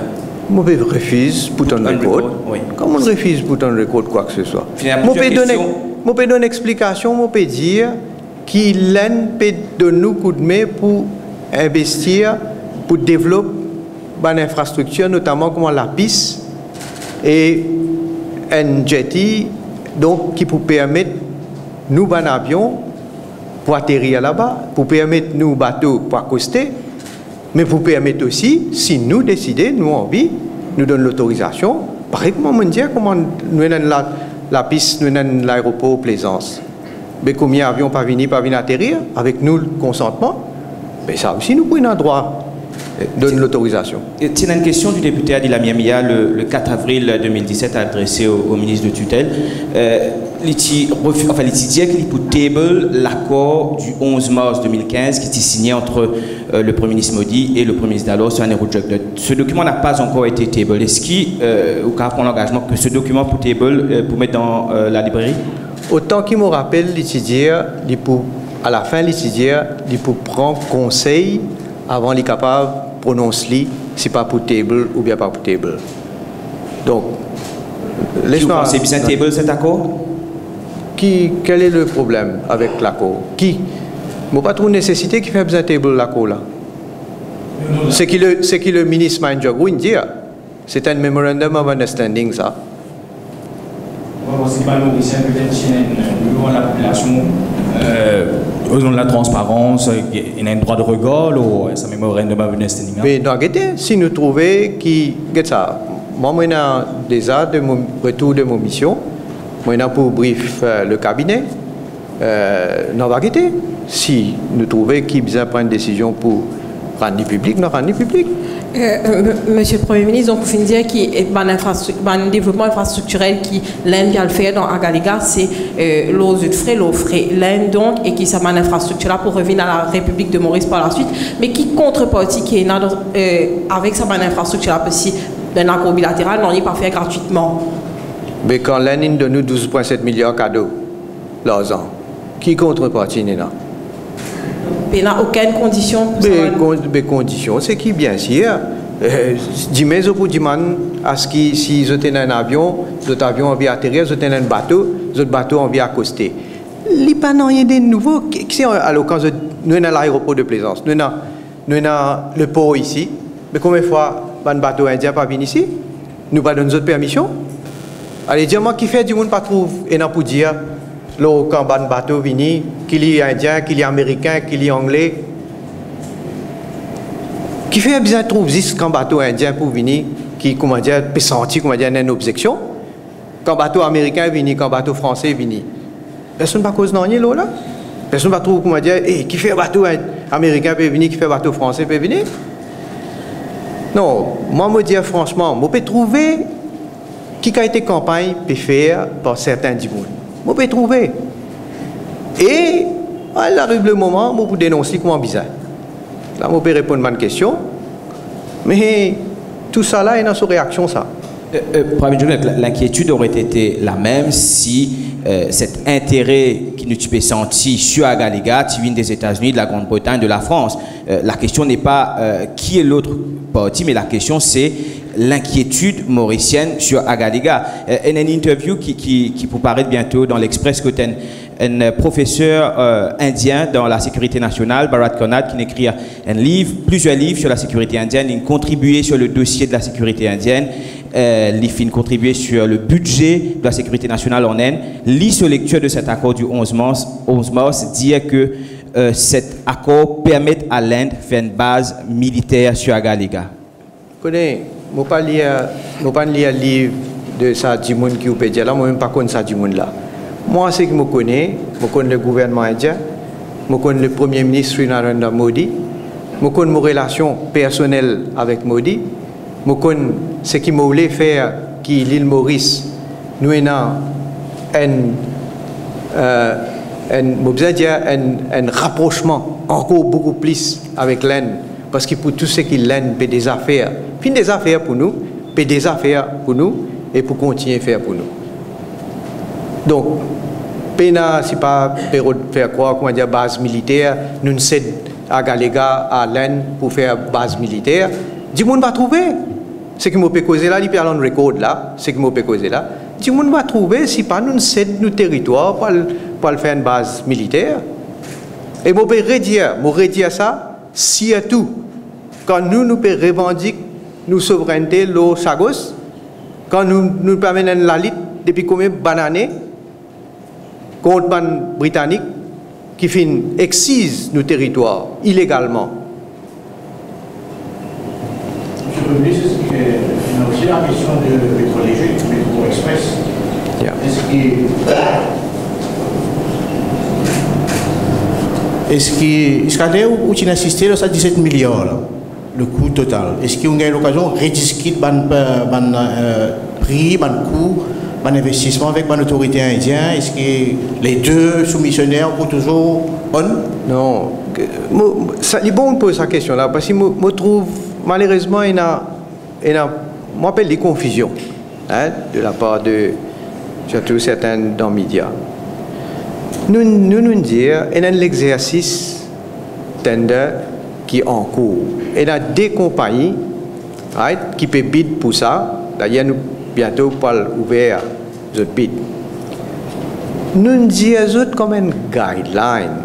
Moi, je refuse put on record. Oui. Comment on refuse put on record quoi que ce soit? Finalement, je peux donner une explication, je peux dire qu'il peut donner nous coup de main pour investir, pour développer une infrastructure, notamment comme la piste et un jetty, donc qui peut permettre nous un avion pour atterrir là-bas, pour permettre nous bateaux pour accoster, mais pour permettre aussi, si nous décidons, nous envie, nous donne l'autorisation, pareil comment dire comment nous avons la piste, nous avons l'aéroport Plaisance. Mais combien d'avions pas venir atterrir avec nous le consentement, mais ça aussi nous prenons un droit donne l'autorisation. C'est une question du député Adil Amiamia le 4 avril 2017 adressée au ministre de tutelle. Il dit qu'il peut table l'accord du 11 mars 2015 qui était signé entre le Premier ministre Modi et le Premier ministre Dallo sur un Euroject. Ce document n'a pas encore été table. Est-ce qu'il prend l'engagement que ce document peut table pour mettre dans la librairie? Autant qu'il me rappelle, à la fin, il peut prendre conseil avant les capables prononcer si pas pour table ou bien pas pour table. Donc, vous pensez bien table cet accord? Quel est le problème avec l'accord? Je n'ai pas trop nécessité qui fait besoin table l'accord là. C'est qui le ministre Manjagou dit. C'est un memorandum of understanding ça. La population, aux zones de la transparence, il y a un droit de regard ou ça memorandum of understanding? Mais non, si nous trouvons qui ça, moi déjà de mon retour de mon mission, moi pour brief le cabinet, non va guetter. Si nous trouvons qui besoin prendre une décision pour rendre public, nous rendons public. Monsieur le Premier ministre, donc vous finissez dire qu'il y a un développement infrastructurel qui l'Inde vient le faire dans Agaliga, c'est l'eau de frais, l'Inde donc, et qui ça une infrastructure là pour revenir à la République de Maurice par la suite, mais qui contrepartie qui est là avec sa infrastructure là, parce que d'un accord bilatéral, on n'y pas fait gratuitement. Mais quand l'Inde donne nous 12,7 milliards de cadeaux, l'an, qui contrepartie n'est là? Il n'y a aucune condition pour ça. Les conditions, c'est qui, bien sûr, dis-moi pour dire à ce qui, si vous avez un avion, votre avion envie atterrir, vous avez un bateau, votre bateau envie accoster. Il n'y a pas rien de nouveau. Alors, quand nous sommes à l'aéroport de Plaisance, nous avons le port ici, mais combien de fois un bateau indien pas venu ici? Nous pas donné notre permission? Allez, dis-moi qui fait du monde pas trouve, et non pour dire. Quand un bateau vient, qu'il y a indien, qu'il y a américain, qu'il y a anglais. Qui fait bien trouver juste quand bateau indien pour venir, qui, comment dire, peut sentir, comment dire, une objection. Quand bateau américain vient, quand bateau français vient. Personne ne va cause rien là. Personne ne va trouver, comment dire, qui fait bateau américain peut venir, qui fait bateau français peut venir. Non, moi, me dire franchement, je peux trouver qui a été campagne peut faire par certains dimanches. On peut trouver. Et, il arrive le moment, on peut dénoncer comment bizarre. Là, on peut répondre à une question. Mais tout ça là, il y a une réaction, ça. L'inquiétude aurait été la même si cet intérêt qui nous peut sentir sur Agaliga, qui vient des États-Unis, de la Grande-Bretagne, de la France. La question n'est pas qui est l'autre parti, mais la question c'est l'inquiétude mauricienne sur Agaliga. Il y a une interview qui peut paraître bientôt dans l'Express que un professeur indien dans la sécurité nationale, Bharat Karnad, qui écrit plusieurs livres sur la sécurité indienne, il contribué sur le dossier de la sécurité indienne, il contribué sur le budget de la sécurité nationale en Inde. Sur lecture de cet accord du 11 mars dit que cet accord permet à l'Inde de faire une base militaire sur Agaliga. Je ne pas lire le livre de ça, Dimoun qui peut dire là, moi-même pas connais ça, Dimoun là. Moi, c'est que je connais le gouvernement indien, je connais le Premier ministre Narendra Modi, je connais mes relations personnelles avec Modi, je connais ce qu'il voulait faire qui l'île Maurice, nous avons un rapprochement encore beaucoup plus avec l'Inde, parce que pour tout ce qui l'Inde fait des affaires, puis des affaires pour nous, fait des affaires pour nous et pour continuer à faire pour nous. Donc, pena si pas faire croire qu'on a une base militaire, nous sommes à Galega, à l'Inde pour faire base militaire. Du monde va trouver. Ce qui m'a causé là, il peut aller en record là, ce qui m'a causé là. Du monde va trouver si pas nous cède nos territoires pour faire une base militaire. Et moi peux redire ça, si à tout, quand nous pouvons revendiquer nos souverainetés, nos sagos, quand nous permettons la lutte depuis combien d'années contre les Britanniques qui excisent nos territoires illégalement. Monsieur le ministre, il y a aussi la question de métro léger, métro express. Yeah. Est-ce qu'il y a où insisté sur 17 milliards là, le coût total? Est-ce qu'il y a eu l'occasion de rediscuter le prix, le coût, l'investissement avec l'autorité indienne? Est-ce que les deux soumissionnaires sont toujours on? Non. C'est bon de poser cette question-là parce que je trouve malheureusement il y a moi appelle des confusions de la part de surtout certains dans les médias. Nous dire il y a l'exercice tender qui est en cours. Il y a des compagnies qui peuvent bid pour ça. D'ailleurs, nous bientôt pas ouvert les bid. Nous disons comme une guideline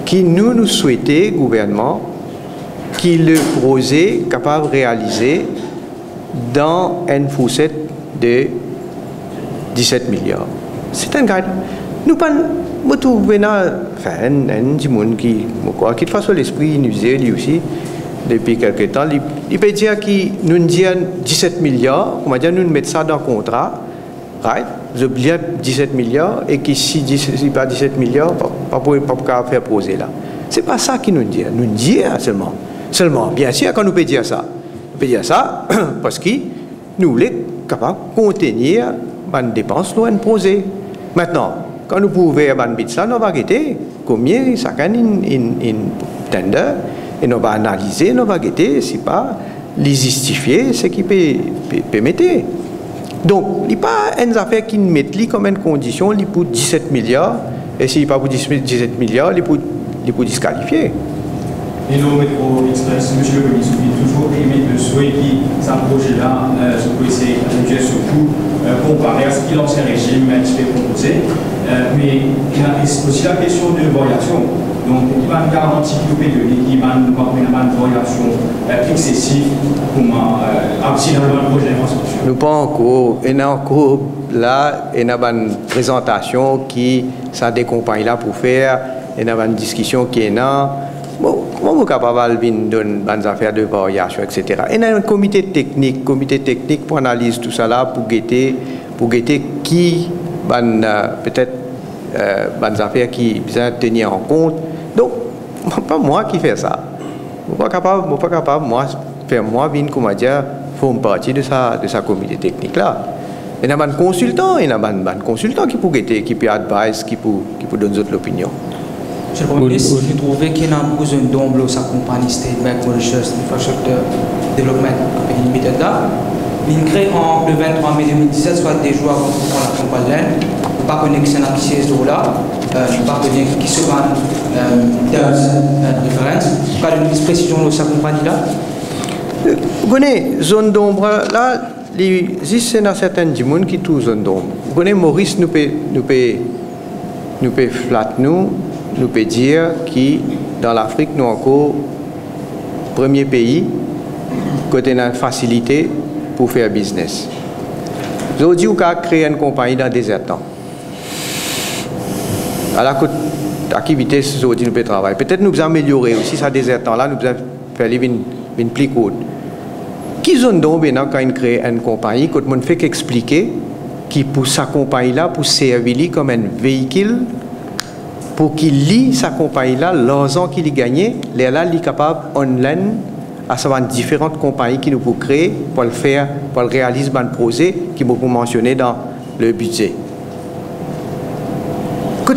qui nous souhaitons, gouvernement, qui le projet capable de réaliser dans une fourchette de 17 milliards. C'est un guide. Nous ne trouvons pas un monde qui de façon l'esprit nous dit aussi depuis quelque temps. Il peut dire que nous disons 17 milliards, on va dire nous mettons ça dans le contrat, right? Je oublié 17 milliards et que si pas 17 milliards, pas faire poser là. C'est pas ça qui nous dit. Nous disons seulement, bien sûr, quand nous pouvons dire ça, parce que nous voulons capables de contenir les dépenses nous imposées. Maintenant, quand nous pouvons faire ça, nous allons regarder combien ça gagne une tender et nous allons analyser, nous allons regarder si pas les justifier ce qui peut mettre. Donc, il n'y a pas une affaire qui met comme une condition pour 17 milliards et s'il n'y a pas pour 17 milliards, il peut disqualifier. Et nous, Métro Express, monsieur le ministre, il toujours aimé de souhaiter que ce projet-là, ce peut essayer de réduire surtout comparé à ce qu'il l'ancien régime a été proposé. Mais il y a aussi la question de variation. Donc, il va garantir qu'il peut donner qu'il va une variation excessive pour aboutir dans le projet d'infrastructure. Nous pas encore. Il y a encore là, il y a une présentation qui ça des compagnies là pour faire. Il y a une discussion qui est là. Comment vous êtes capable de donner des affaires de variation, etc. Il y a un comité technique pour analyser tout ça là, pour guetter qui peut-être des affaires qui besoin de tenir en compte. Donc, pas moi qui fais ça. Je ne suis pas capable, moi, faire moi, comment dire, faire partie de sa comité technique là. Il y a un consultant, qui peut guetter, qui peut advice, qui peut donner l'opinion. Monsieur le Premier ministre, vous trouvez qu'il y a besoin d'ombre sa compagnie State Bank Mauritius Infrastructure Development Company Limited là. Il crée le 23 mai 2017, soit des jours avant la compagnie. Je ne pas connaître que c'est un officier ce jour-là. Je ne pas connaître qui se vend différence. Pas de précision de sa compagnie là. Vous connaissez, zone d'ombre là, il y a certains gens qui trouvent zone d'ombre. Vous connaissez, Maurice nous peut flatter nous peut dire que dans l'Afrique, nous encore premier pays côté une facilité pour faire business. Aujourd'hui, on a créé une compagnie dans le désert. À la vitesse, aujourd'hui, nous pouvons travailler. Peut-être nous pouvons améliorer aussi ça désert là, nous pouvons faire une plus courte. Qui zone donc quand on crée une compagnie, quand on fait qu'expliquer qui pour sa compagnie-là, pour servir comme un véhicule, pour qu'il lit sa compagnie-là, l'argent qu'il y gagné, là, il est capable online à savoir différentes compagnies qui nous peuvent créer pour le faire, pour le réaliser un projet qui nous peut mentionner dans le budget. Je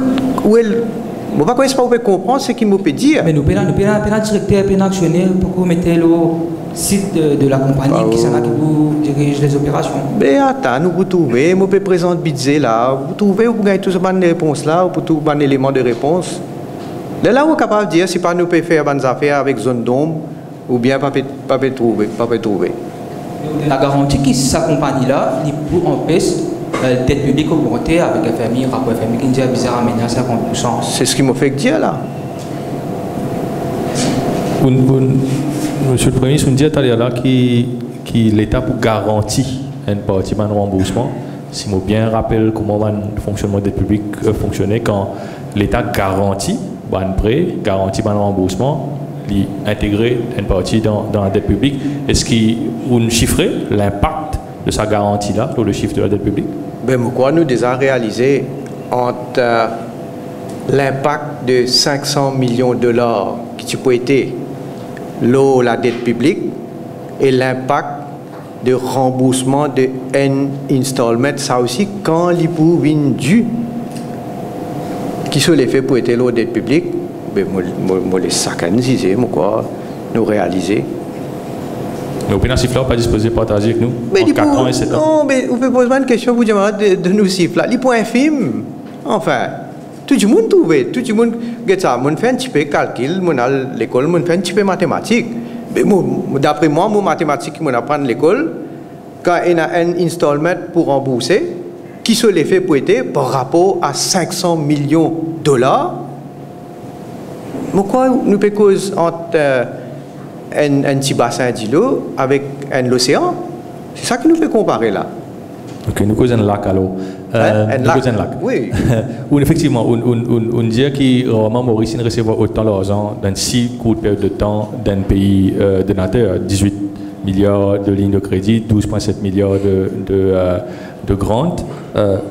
ne sais pas si vous pouvez comprendre ce qu'il me peut dire. Mais nous avons un directeur, un actionnaire pour que vous mettez le site de la compagnie qui dirige les opérations. Mais attends, nous pouvons trouver, nous pouvons présenter le budget là, vous trouvez, vous gagnez toutes ces réponses là, vous pouvez trouver un élément de réponse. Là, vous êtes capable de dire si pas nous pouvons faire des affaires avec zone d'ombre ou bien pas trouver. La garantie que sa compagnie là, il peut empêcher dette publique augmentée avec FMI, rapport FMI qui dit bizarre amener à 50%. C'est ce qui m'a fait dire là. Monsieur le Premier ministre, on dit tout à l'heure que l'État pour garantir un partie de remboursement. Si je bien rappelle comment le fonctionnement des publics fonctionnait quand l'État garantit un prêt, garantit un remboursement, intégrer une partie dans la dette publique. Est-ce qu'on chiffrait l'impact de sa garantie-là sur le chiffre de la dette publique? Ben, moi, nous déjà réalisé entre l'impact de 500 millions de dollars qui peut être la dette publique et l'impact de remboursement de un installment, ça aussi, quand les pour dû qui sont les faits pour être la dette publique, ben, moi, les sacaniser, moi, nous réaliser. Mais au pénal sifflant, pas disposé à partager avec nous en 4 ans et 7 ans. Non, mais vous pouvez poser une question, vous demandez de nous siffler. Les points infimes, enfin, tout le monde trouve, tout le monde fait un petit peu de calcul, à l'école, fait un petit peu de mathématiques. Mais d'après moi, mon mathématiques, je apprends à l'école, quand il y a un installment pour rembourser, qui sont les faits pour être par rapport à 500 millions de dollars, pourquoi nous pouvons cause entre un petit bassin d'îlot avec l'océan? C'est ça que nous fait comparer là. Ok, nous causons un lac alors. Un lac. Oui. Ou effectivement, on dit que vraiment Maurice ne recevra autant d'argent dans si courte période de temps d'un pays donateur, 18 milliards de lignes de crédit, 12,7 milliards de grants.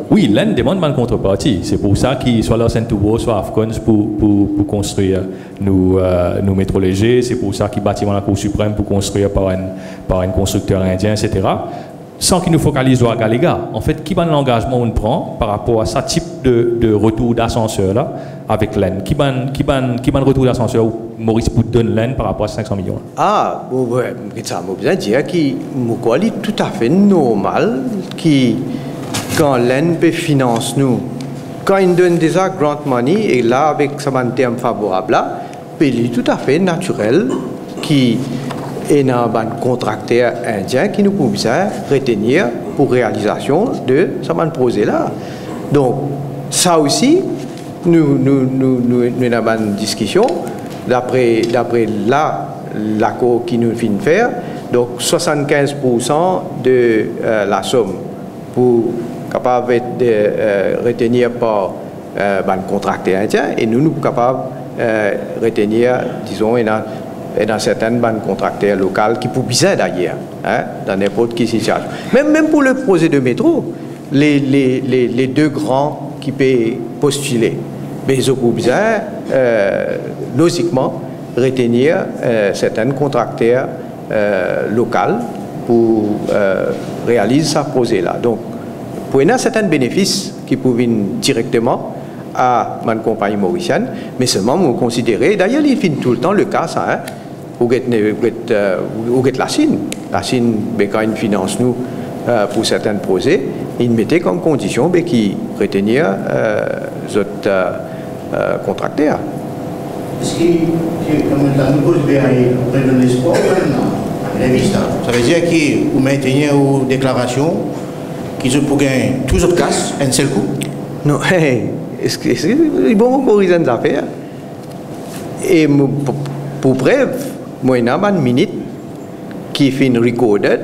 Oui, l'Inde demande une contrepartie. C'est pour ça qu'ils soit là Saint-Toubo, soit Afcons pour construire nos métros légers. C'est pour ça qu'ils bâtiment la Cour suprême pour construire par un constructeur indien, etc. Sans qu'ils nous focalisent sur Galega. En fait, qui va l'engagement on prend par rapport à ce type de retour d'ascenseur là avec l'Inde? Qui va le retour d'ascenseur où Maurice pour donner l'Inde par rapport à 500 millions? Ah, bon, ouais, ça m'a bien dit qu'il est tout à fait normal quand l'Inde finance nous, quand il donne déjà grant money et là avec un terme favorable là, il est tout à fait naturel qui est un contracteur indien qui nous peut retenir pour réalisation de ce projet là. Donc ça aussi, nous avons une discussion d'après l'accord qui nous vient de faire. Donc 75% de la somme pour capable de retenir par un contracteur indien et nous sommes capables de retenir, disons, dans certains contracteurs locaux qui peuvent bien d'ailleurs, dans n'importe quelle situation. Même pour le projet de métro, les deux grands qui peuvent postuler, mais ils peuvent bien, logiquement, retenir certains contracteurs locaux pour réaliser ce projet-là. Donc, pour y a certains bénéfices qui peuvent venir directement à ma compagnie mauricienne, mais seulement vous considérez, d'ailleurs il finit tout le temps le cas ça, vous êtes la Chine. La Chine, quand ils financent nous pour certains projets, ils mettaient comme condition qu'ils retenir les autres contracteurs. Est-ce que nous pose bien de l'espoir ça veut dire que vous maintenez une déclaration qui se pour gagner tous les autres cas un seul coup? Non, est-ce que c'est bon pour les affaires? Et pour preuve, moi, il y a une minute qui fait une recorded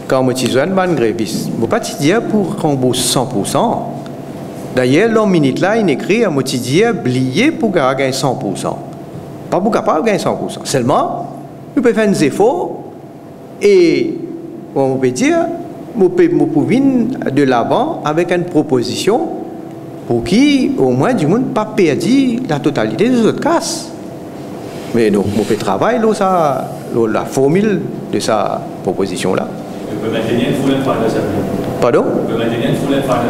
quand je suis un gréviste. Je ne peux pas dire pour rembourser 100%. D'ailleurs, la minute là, il écrit à je dis oublier pour gagner 100%. Pas pour capable gagner 100%. Seulement, nous pouvons faire des efforts et on peut dire je peux venir de l'avant avec une proposition pour qui, au moins, du monde pas perdu la totalité des autres casses. Mais donc, je peux travailler la formule de sa proposition-là. Vous pouvez maintenir une foule de ça. Pardon? Vous pouvez maintenir une foule de ça.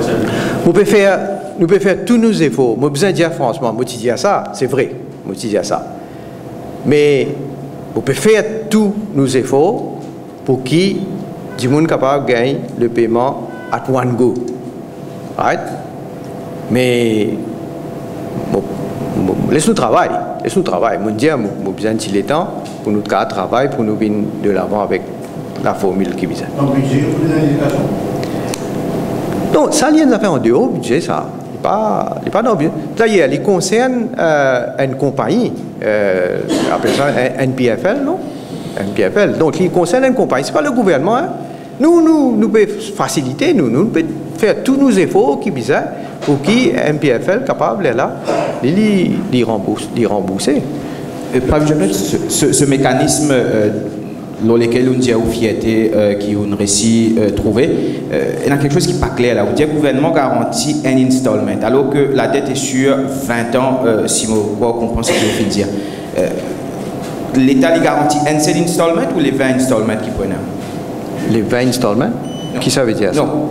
Nous pouvons faire tous nos efforts. Je besoin de dire franchement, je dis ça, c'est vrai, je dis ça. Mais on peut faire tous nos efforts pour qui du monde capable de gagner le paiement at one go. Right? Mais laisse-nous travailler. Laisse-nous travailler. Je dis, nous besoin de temps pour nous travailler, pour nous venir de l'avant avec la formule qui vise. Dans le budget, vous avez des indications? Non, ça, il y a des affaires en dehors du budget, ça. Il n'est pas dans le budget. D'ailleurs, il concerne une compagnie, appelle ça NPFL, non? NPFL. Donc, il concerne une compagnie, ce n'est pas le gouvernement. Hein? Nous pouvons faciliter, nous pouvons faire tous nos efforts qui visent pour qui NPFL est capable là, d'y rembourser. Ce mécanisme dans lequel on dit aux fierté qui on réussi trouver, il y a quelque chose qui n'est pas clair là. On dit que le gouvernement garantit un installment, alors que la dette est sur 20 ans, si on comprend ce que je veux dire. L'État garantit un seul installment ou les 20 installments qui prennent? Les 20 installments? Qui ça veut dire ça? Non.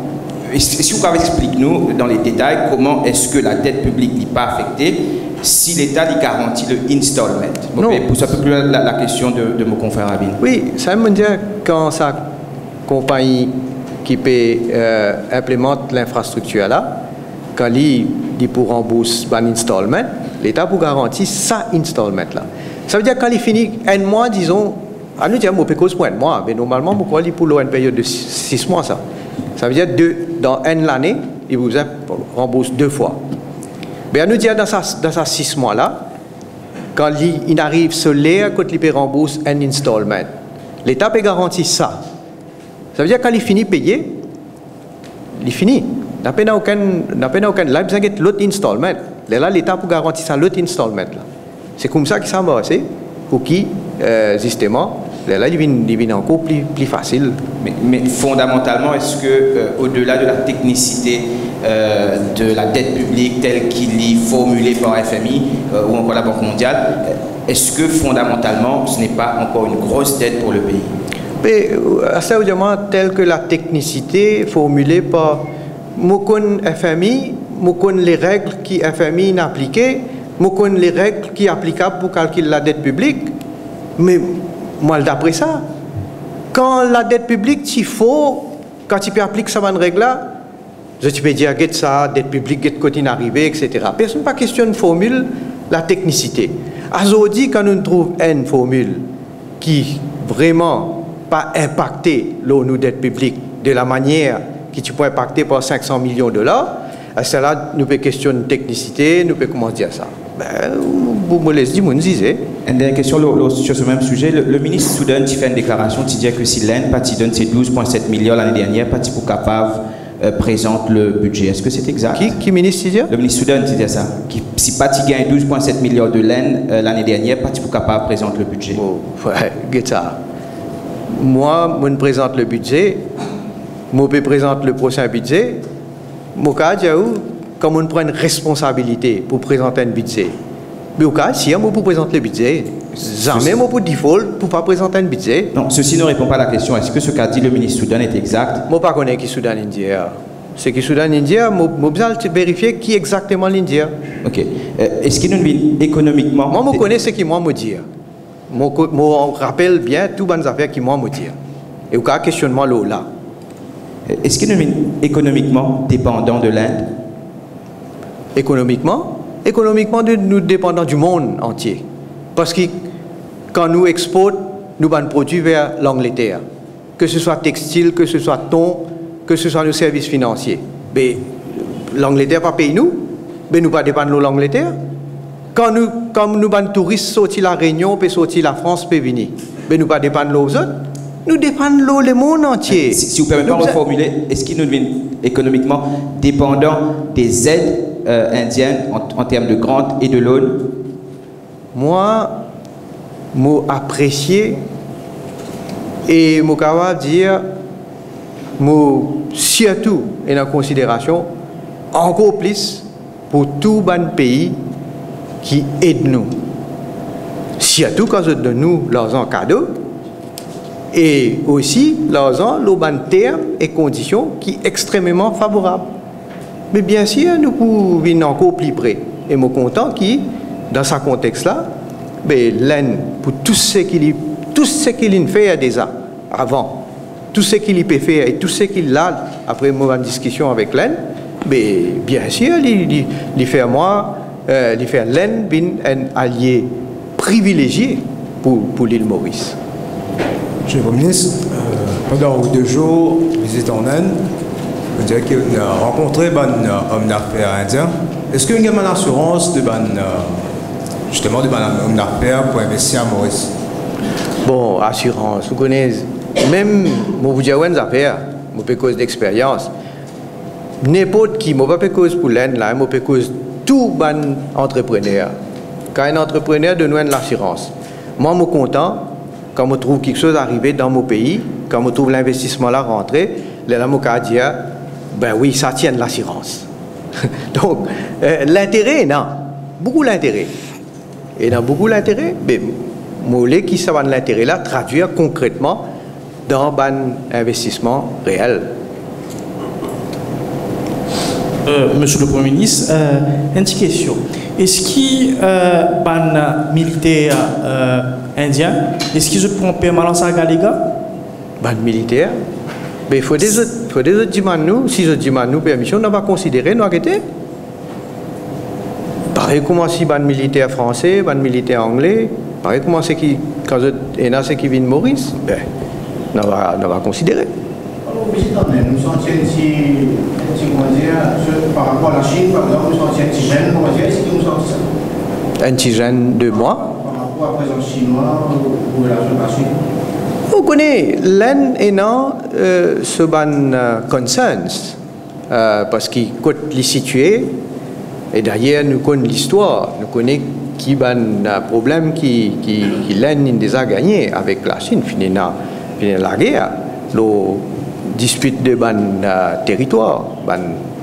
Si vous pouvez expliquer-nous dans les détails comment est-ce que la dette publique n'est pas affectée si l'État lui garantit le installment. Non. Pour ça, un peu plus la question de mon confrère Abin. Oui, ça veut dire quand sa compagnie qui peut implémente l'infrastructure là, quand il pour rembourser un installment, l'État pour garantir ça installment là. Ça veut dire quand il finit un mois, disons, à nous dire on peut cause pour un mois, mais normalement pourquoi il pour une période de 6 mois ça. Ça veut dire dans une année, il vous rembourse 2 fois. Mais à nous dire dans ces 6 mois là, quand il arrive solaire, quand il peut rembourser un installment, l'État peut garantir ça. Ça veut dire quand il finit payer, il finit. N'a pas aucun là, il besoin de l'autre installment. Là, l'État peut garantir ça l'autre installment là. C'est comme ça que ça va passer pour qui justement là il devient encore plus facile. Mais fondamentalement, est-ce que au-delà de la technicité de la dette publique telle qu'il est formulée par FMI ou encore la Banque mondiale, est-ce que fondamentalement ce n'est pas encore une grosse dette pour le pays? Mais sérieusement, telle que la technicité formulée par FMI, les règles qui FMI n'a appliquées, les règles qui sont applicables pour calculer la dette publique. Mais moi, d'après ça, quand la dette publique, il faut, quand tu peux appliquer ça une règle-là, tu peux dire que ça, dette publique, quand il arrive, etc. Personne ne questionne formule la technicité. Aujourd'hui, quand on trouve une formule qui vraiment pas impacté nos dettes publiques de la manière qui tu peux impacter par 500 millions de dollars, à cela, nous pouvons questionner technicité, nous pouvons comment dire ça. Vous me laissez dire, vous me disiez. Une dernière question sur ce même sujet. Le ministre Soudan fait une déclaration qui dit que si l'Inde donne ses 12,7 milliards l'année dernière, parti pour capable présente le budget. Est-ce que c'est exact? Qui ministre dit? Le ministre Soudan dit ça. Si parti gagne 12,7 milliards de l'Inde l'année dernière, parti pour capable présente le budget. Oh, ouais, get ça. Moi, je présente le budget. Moi, je présente le prochain budget. Moi, comme on prend une responsabilité pour présenter un budget. Mais au cas, si moi pour présenter le budget, jamais moi pour default pour pas présenter un budget. Non, ceci ne répond pas à la question. Est-ce que ce qu'a dit le ministre Soudan est exact? Moi pas connais qui Soudan Indien. C'est qui Soudan Indien, moi besoin de vérifier qui exactement l'Indien. OK. Est-ce qu'il nous vient économiquement? Moi je connais ce qui moi me dire. Moi rappelle bien toutes les affaires qui moi me dire. Et au cas questionnement là. Est-ce qu'il nous vient économiquement dépendant de l'Inde? Économiquement, nous dépendons du monde entier. Parce que quand nous exportons, nous avons produits vers l'Angleterre. Que ce soit textile, que ce soit thon, que ce soit nos services financiers. Mais l'Angleterre pas paye nous, mais nous pas dépendons de l'Angleterre. Quand nous avons touristes sortis la Réunion, puis sortis la France, puis venir. Mais nous pas dépendons de l'autre. Nous dépendons le monde entier. Si vous permettez de reformuler, est-ce qu'il nous devient économiquement dépendant des aides indiennes en termes de grant et de loan? Moi, je apprécie et je capable dire surtout et en considération encore plus pour tout les pays qui aident nous. Surtout quand ils donnent nous leurs cadeaux et aussi leurs termes et conditions qui sont extrêmement favorables. Mais bien sûr, nous pouvons venir encore plus près. Et je suis content qui, dans ce contexte-là, l'Inde, pour tout ce qu'il fait déjà avant, tout ce qu'il peut faire et tout ce qu'il a après une discussion avec l'Inde, bien sûr, il fait l'Inde un allié privilégié pour l'île Maurice. Monsieur le Premier ministre, pendant 2 jours, visite en Inde, vous dites qu'il a rencontré un homme d'affaires indien. Est-ce qu'il y a une assurance justement de homme d'affaires pour investir à Maurice? Bon, assurance, vous connaissez, même moi vous dire une affaire, moi peux cause d'expérience. N'importe qui, moi pas cause pour l'Inde là, moi peux cause tout ban entrepreneur. Quand un entrepreneur donne l'assurance, moi je suis content quand je trouve quelque chose arrivé dans mon pays, quand je trouve l'investissement là rentré, là je peux dire ben oui, ça tient de l'assurance. Donc l'intérêt, non, beaucoup l'intérêt. Et dans beaucoup l'intérêt, mais je qui ça va de l'intérêt là traduire concrètement dans un investissement réel. Monsieur le Premier ministre, une petite question. Est-ce qu'il ban militaire indien, est-ce qu'ils prennent permanence à Galiga? Ban militaire? Mais il faut des autres dire nous, si je dis nous permission, on va considérer nous arrêter. Pareil comment si ban militaire français, ban militaire anglais, pareil comment c'est qui quand c'est qui vient de Maurice, ben on va considérer. Nous sommes par rapport à la Chine, par exemple, nous sommes un petit jeune, est-ce que nous sommes ça? Un petit jeune de moi. Par rapport à la présence chinoise ou relation avec la Chine? Vous connaissez, l'Inde est dans ce consensus, parce qu'il coûte les situer, et d'ailleurs nous connaissons l'histoire, nous connaissons qui a un problème qui l'Inde a déjà gagné avec la Chine, fini la guerre. Dispute de territoire,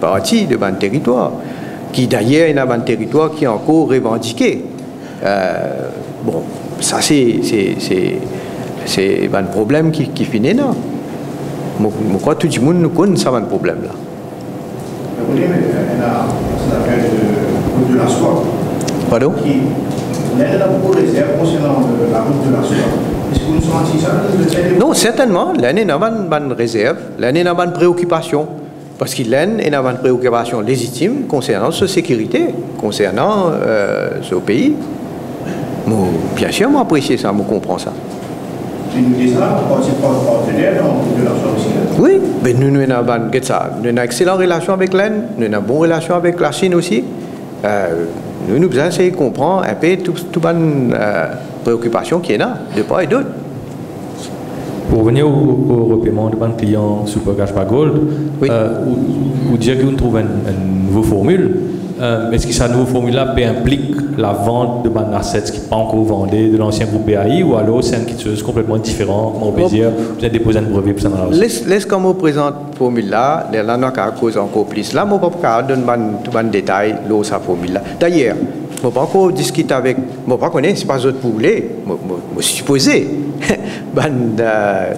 partie de territoire, qui d'ailleurs est un territoire qui est encore revendiqué. Bon, ça c'est un problème qui finit là. Je crois que tout le monde nous connaît ça, un problème là. Vous voyez, elle a ce qu'on appelle de la soie. Pardon? Elle a beaucoup de réserves concernant la route de la soie. Est-ce que vous sentez ça? Non, certainement. L'année n'a pas une réserve, l'année n'a pas une préoccupation. Parce que l'année n'a pas une préoccupation légitime concernant sa sécurité, concernant ce pays. Moi, bien sûr, moi apprécie ça, moi comprends ça. Et nous disons ça, c'est pas partenaire de la soie aussi. Oui, mais nous avons une excellente relation avec l'Inde, nous avons une bonne relation avec la Chine aussi. Nous avons essayé de comprendre un peu toute bonne préoccupation qui est là, de part et d'autre. Pour revenir au repaiement de nos clients Super Cash Back Gold, oui. Vous dire que vous trouvez une nouvelle formule. Est-ce que cette nouvelle formule-là implique la vente de nos assets qui ne sont pas encore vendus de l'ancien groupe BAI ou alors c'est quelque chose complètement différent? On peut dire vous avez déposé un brevet pour ça dans la laisse comme on présente la formule-là, là, on a cause encore plus. Là, je ne peux pas donner tout le détail de cette formule-là. D'ailleurs, je ne peux pas encore discuter avec. Je ne peux pas connaître, ce n'est pas eux pour voulez. Je suis supposé.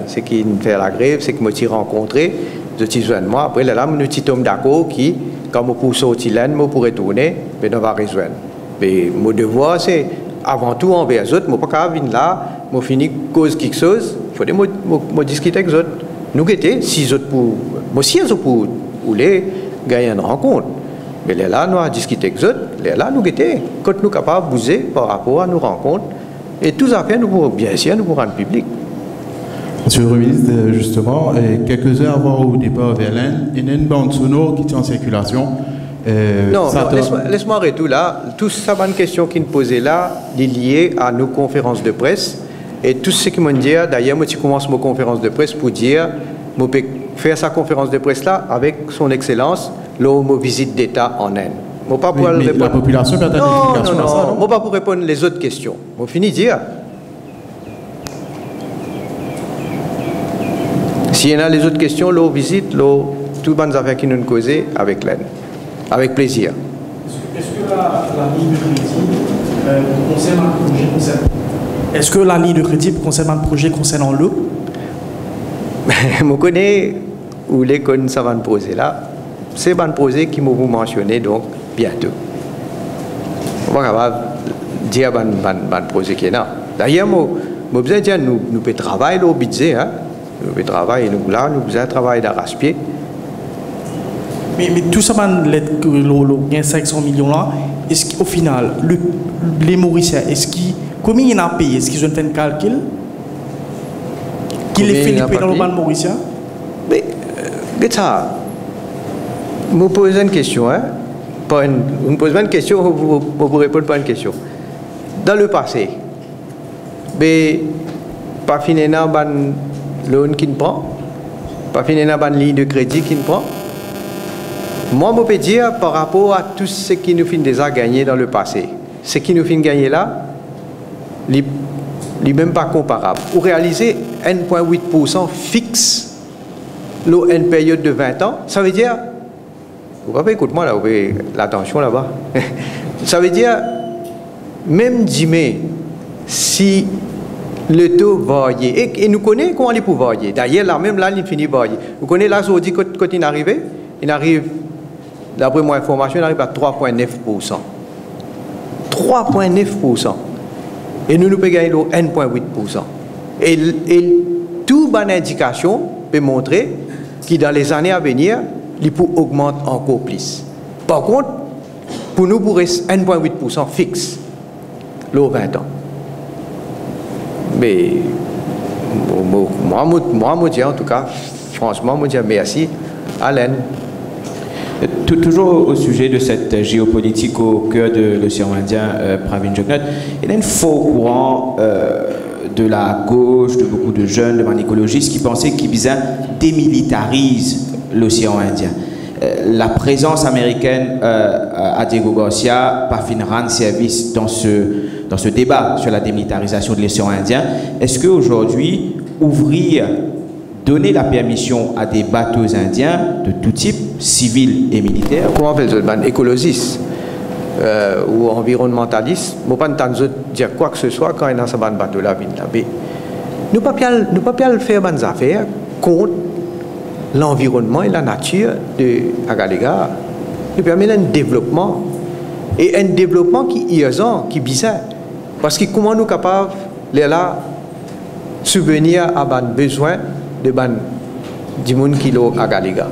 C'est qui me fait la grève, c'est que je suis rencontré, je suis moi. Après, là, nous sommes d'accord qui, quand je peux sortir là, je peux retourner, mais on va rejoindre. Mais mon devoir, c'est avant tout envers les autres. Je ne peux pas venir là, je finis cause quelque chose, il faut que discuter avec les autres. Nous guetter, si les autres pour voulez gagner une rencontre. Mais là, nous allons discuter avec les autres, là, nous guetter. Quand nous sommes capables de bouger par rapport à nos rencontres, et tout ça fait, bien sûr, nous pourrons rendre public. Monsieur le Premier ministre, justement, quelques heures avant au départ vers l'Inde, il y a une bande sonore qui est en circulation. Non, laisse-moi arrêter là. Tout ça, une question qui nous posait là, est liée à nos conférences de presse. Et tout ce qui m'a dit, d'ailleurs, moi, je commence ma conférence de presse pour dire, je peux faire sa conférence de presse là avec son Excellence, lors de ma visite d'État en Inde. Pas pour mais la population peut attendre une explication à ça, non? Moi, pas pour répondre les autres questions. Je finis de dire. S'il y en a les autres questions, l'eau visite, l'eau, toutes les affaires qui nous causent avec l'aide. Avec plaisir. Est-ce que la ligne de crédit concerne un projet concernant? Est-ce que la ligne de crédit concerne un projet concernant l'eau? Je connais où les cons ça va poser là. C'est un projet qui m'a mentionné donc bientôt. On va capable dire un projet qui est là. D'ailleurs, je veux dire nous pouvons travailler au budget, hein. Nous pouvons travailler nous là, nous pouvons travailler d'arrache-pied. Mais tout ça, les 500 millions là, est-ce qu'au final, les Mauriciens, combien ils ont payé? Est-ce qu'ils ont fait un calcul? Qu'il est fait dans le ban Mauricien? Mais, ça, je me pose une question, hein? Je me pose une question, vous ne répondez pas à une question. Dans le passé, mais pas fini dans ban loan qui ne prend, pas fini dans ban ligne de crédit qui ne prend. Moi, je peux dire par rapport à tout ce qui nous fait déjà gagner dans le passé, ce qui nous fait gagner là, n'est même pas comparable. Pour réaliser 1,8% fixe, une période de 20 ans, ça veut dire, vous pouvez écoute-moi là, vous avez l'attention là-bas, ça veut dire, même Jimé, si le taux varie, et nous connaissons comment il peut varier, d'ailleurs là même là, il finit varier. Vous connaissez là, je dis quand il arrive, d'après mon information, il arrive à 3,9%. 3,9%. Et nous pouvons gagner 1,8%. Et toute bonne indication peut montrer que dans les années à venir, il peut augmenter encore plus. Par contre, pour nous, pour 1,8% fixe, le 20 ans. Mais moi, je dis en tout cas, franchement, je dis merci à Alain. Toujours au sujet de cette géopolitique au cœur de l'océan Indien, Pravin Jugnauth, il y a un faux courant de la gauche, de beaucoup de jeunes, de écologistes qui pensaient qu'Ibiza démilitarise l'océan Indien. La présence américaine à Diego Garcia pas fin rendre service dans ce débat sur la démilitarisation de l'océan Indien. Est-ce qu'aujourd'hui, donner la permission à des bateaux indiens de tout type, civils et militaires? Comment on fait le écologiste ou environnementaliste? Je ne peux pas dire quoi que ce soit quand il y a ce bateau-là. Nous ne pouvons pas faire des affaires contre l'environnement et la nature de Agalega. Nous permet un développement. Et un développement qui est urgent, qui est bizarre. Parce que comment nous sommes capables de subvenir à des besoins de du monde qui est à Galega.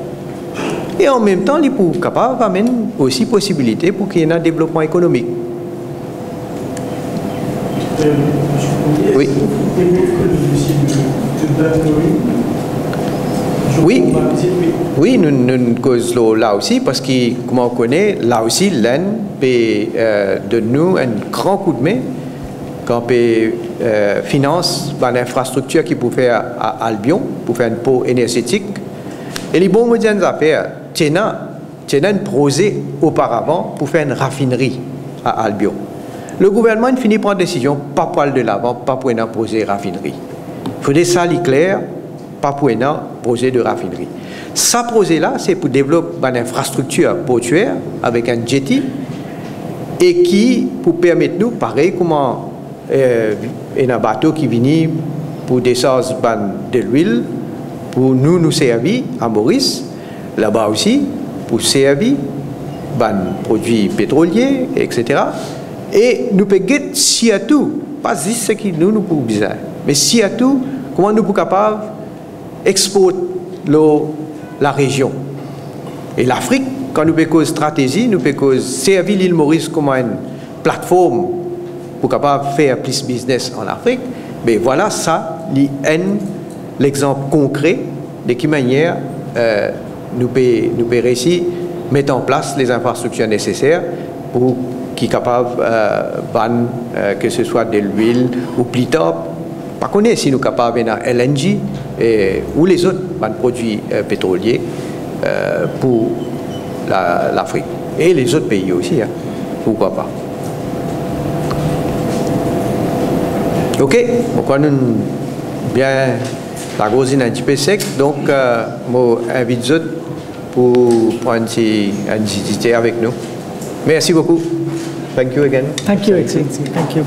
Et en même temps, les pour capables d'amener aussi possibilité pour qu'il y ait un développement économique. Oui. Oui, nous causons là aussi parce que, comme on connaît, là aussi, l'Inde de nous un grand coup de main quand on finance l'infrastructure qui peut faire à Albion, pour faire un pôle énergétique. Et les bons moyens d'affaires, il y a un projet auparavant pour faire une raffinerie à Albion. Le gouvernement finit par prendre une décision, pas pour aller de l'avant, pas pour un projet de raffinerie. Il faut des salles claires, pas pour un projet de raffinerie. Ce projet-là, c'est pour développer une infrastructure portuaire avec un jetty et qui, pour permettre nous, pareil, comment un bateau qui vient pour descendre de l'huile, pour nous servir à Maurice, là-bas aussi, pour servir des produits pétroliers, etc. Et nous pouvons guetter si à tout, pas juste ce qui nous pouvons besoin, mais si à tout, comment nous sommes capables d'exporter la région. Et l'Afrique, quand nous pouvons stratégie, nous pouvons servir l'île Maurice comme une plateforme pour capable faire plus de business en Afrique. Mais voilà ça, l'exemple concret de quelle manière nous pouvons réussir à mettre en place les infrastructures nécessaires pour qui sont capables, que ce soit de l'huile ou plus tard, pas connaître si nous sommes capables de LNG ou les autres produits pétroliers pour l'Afrique et les autres pays aussi, hein. Pourquoi pas. Ok, pourquoi nous bien la rosine un petit peu sec, donc je invite eux pour prendre une visite avec nous. Merci beaucoup. Thank you again. Thank you, Excellency. Thank you.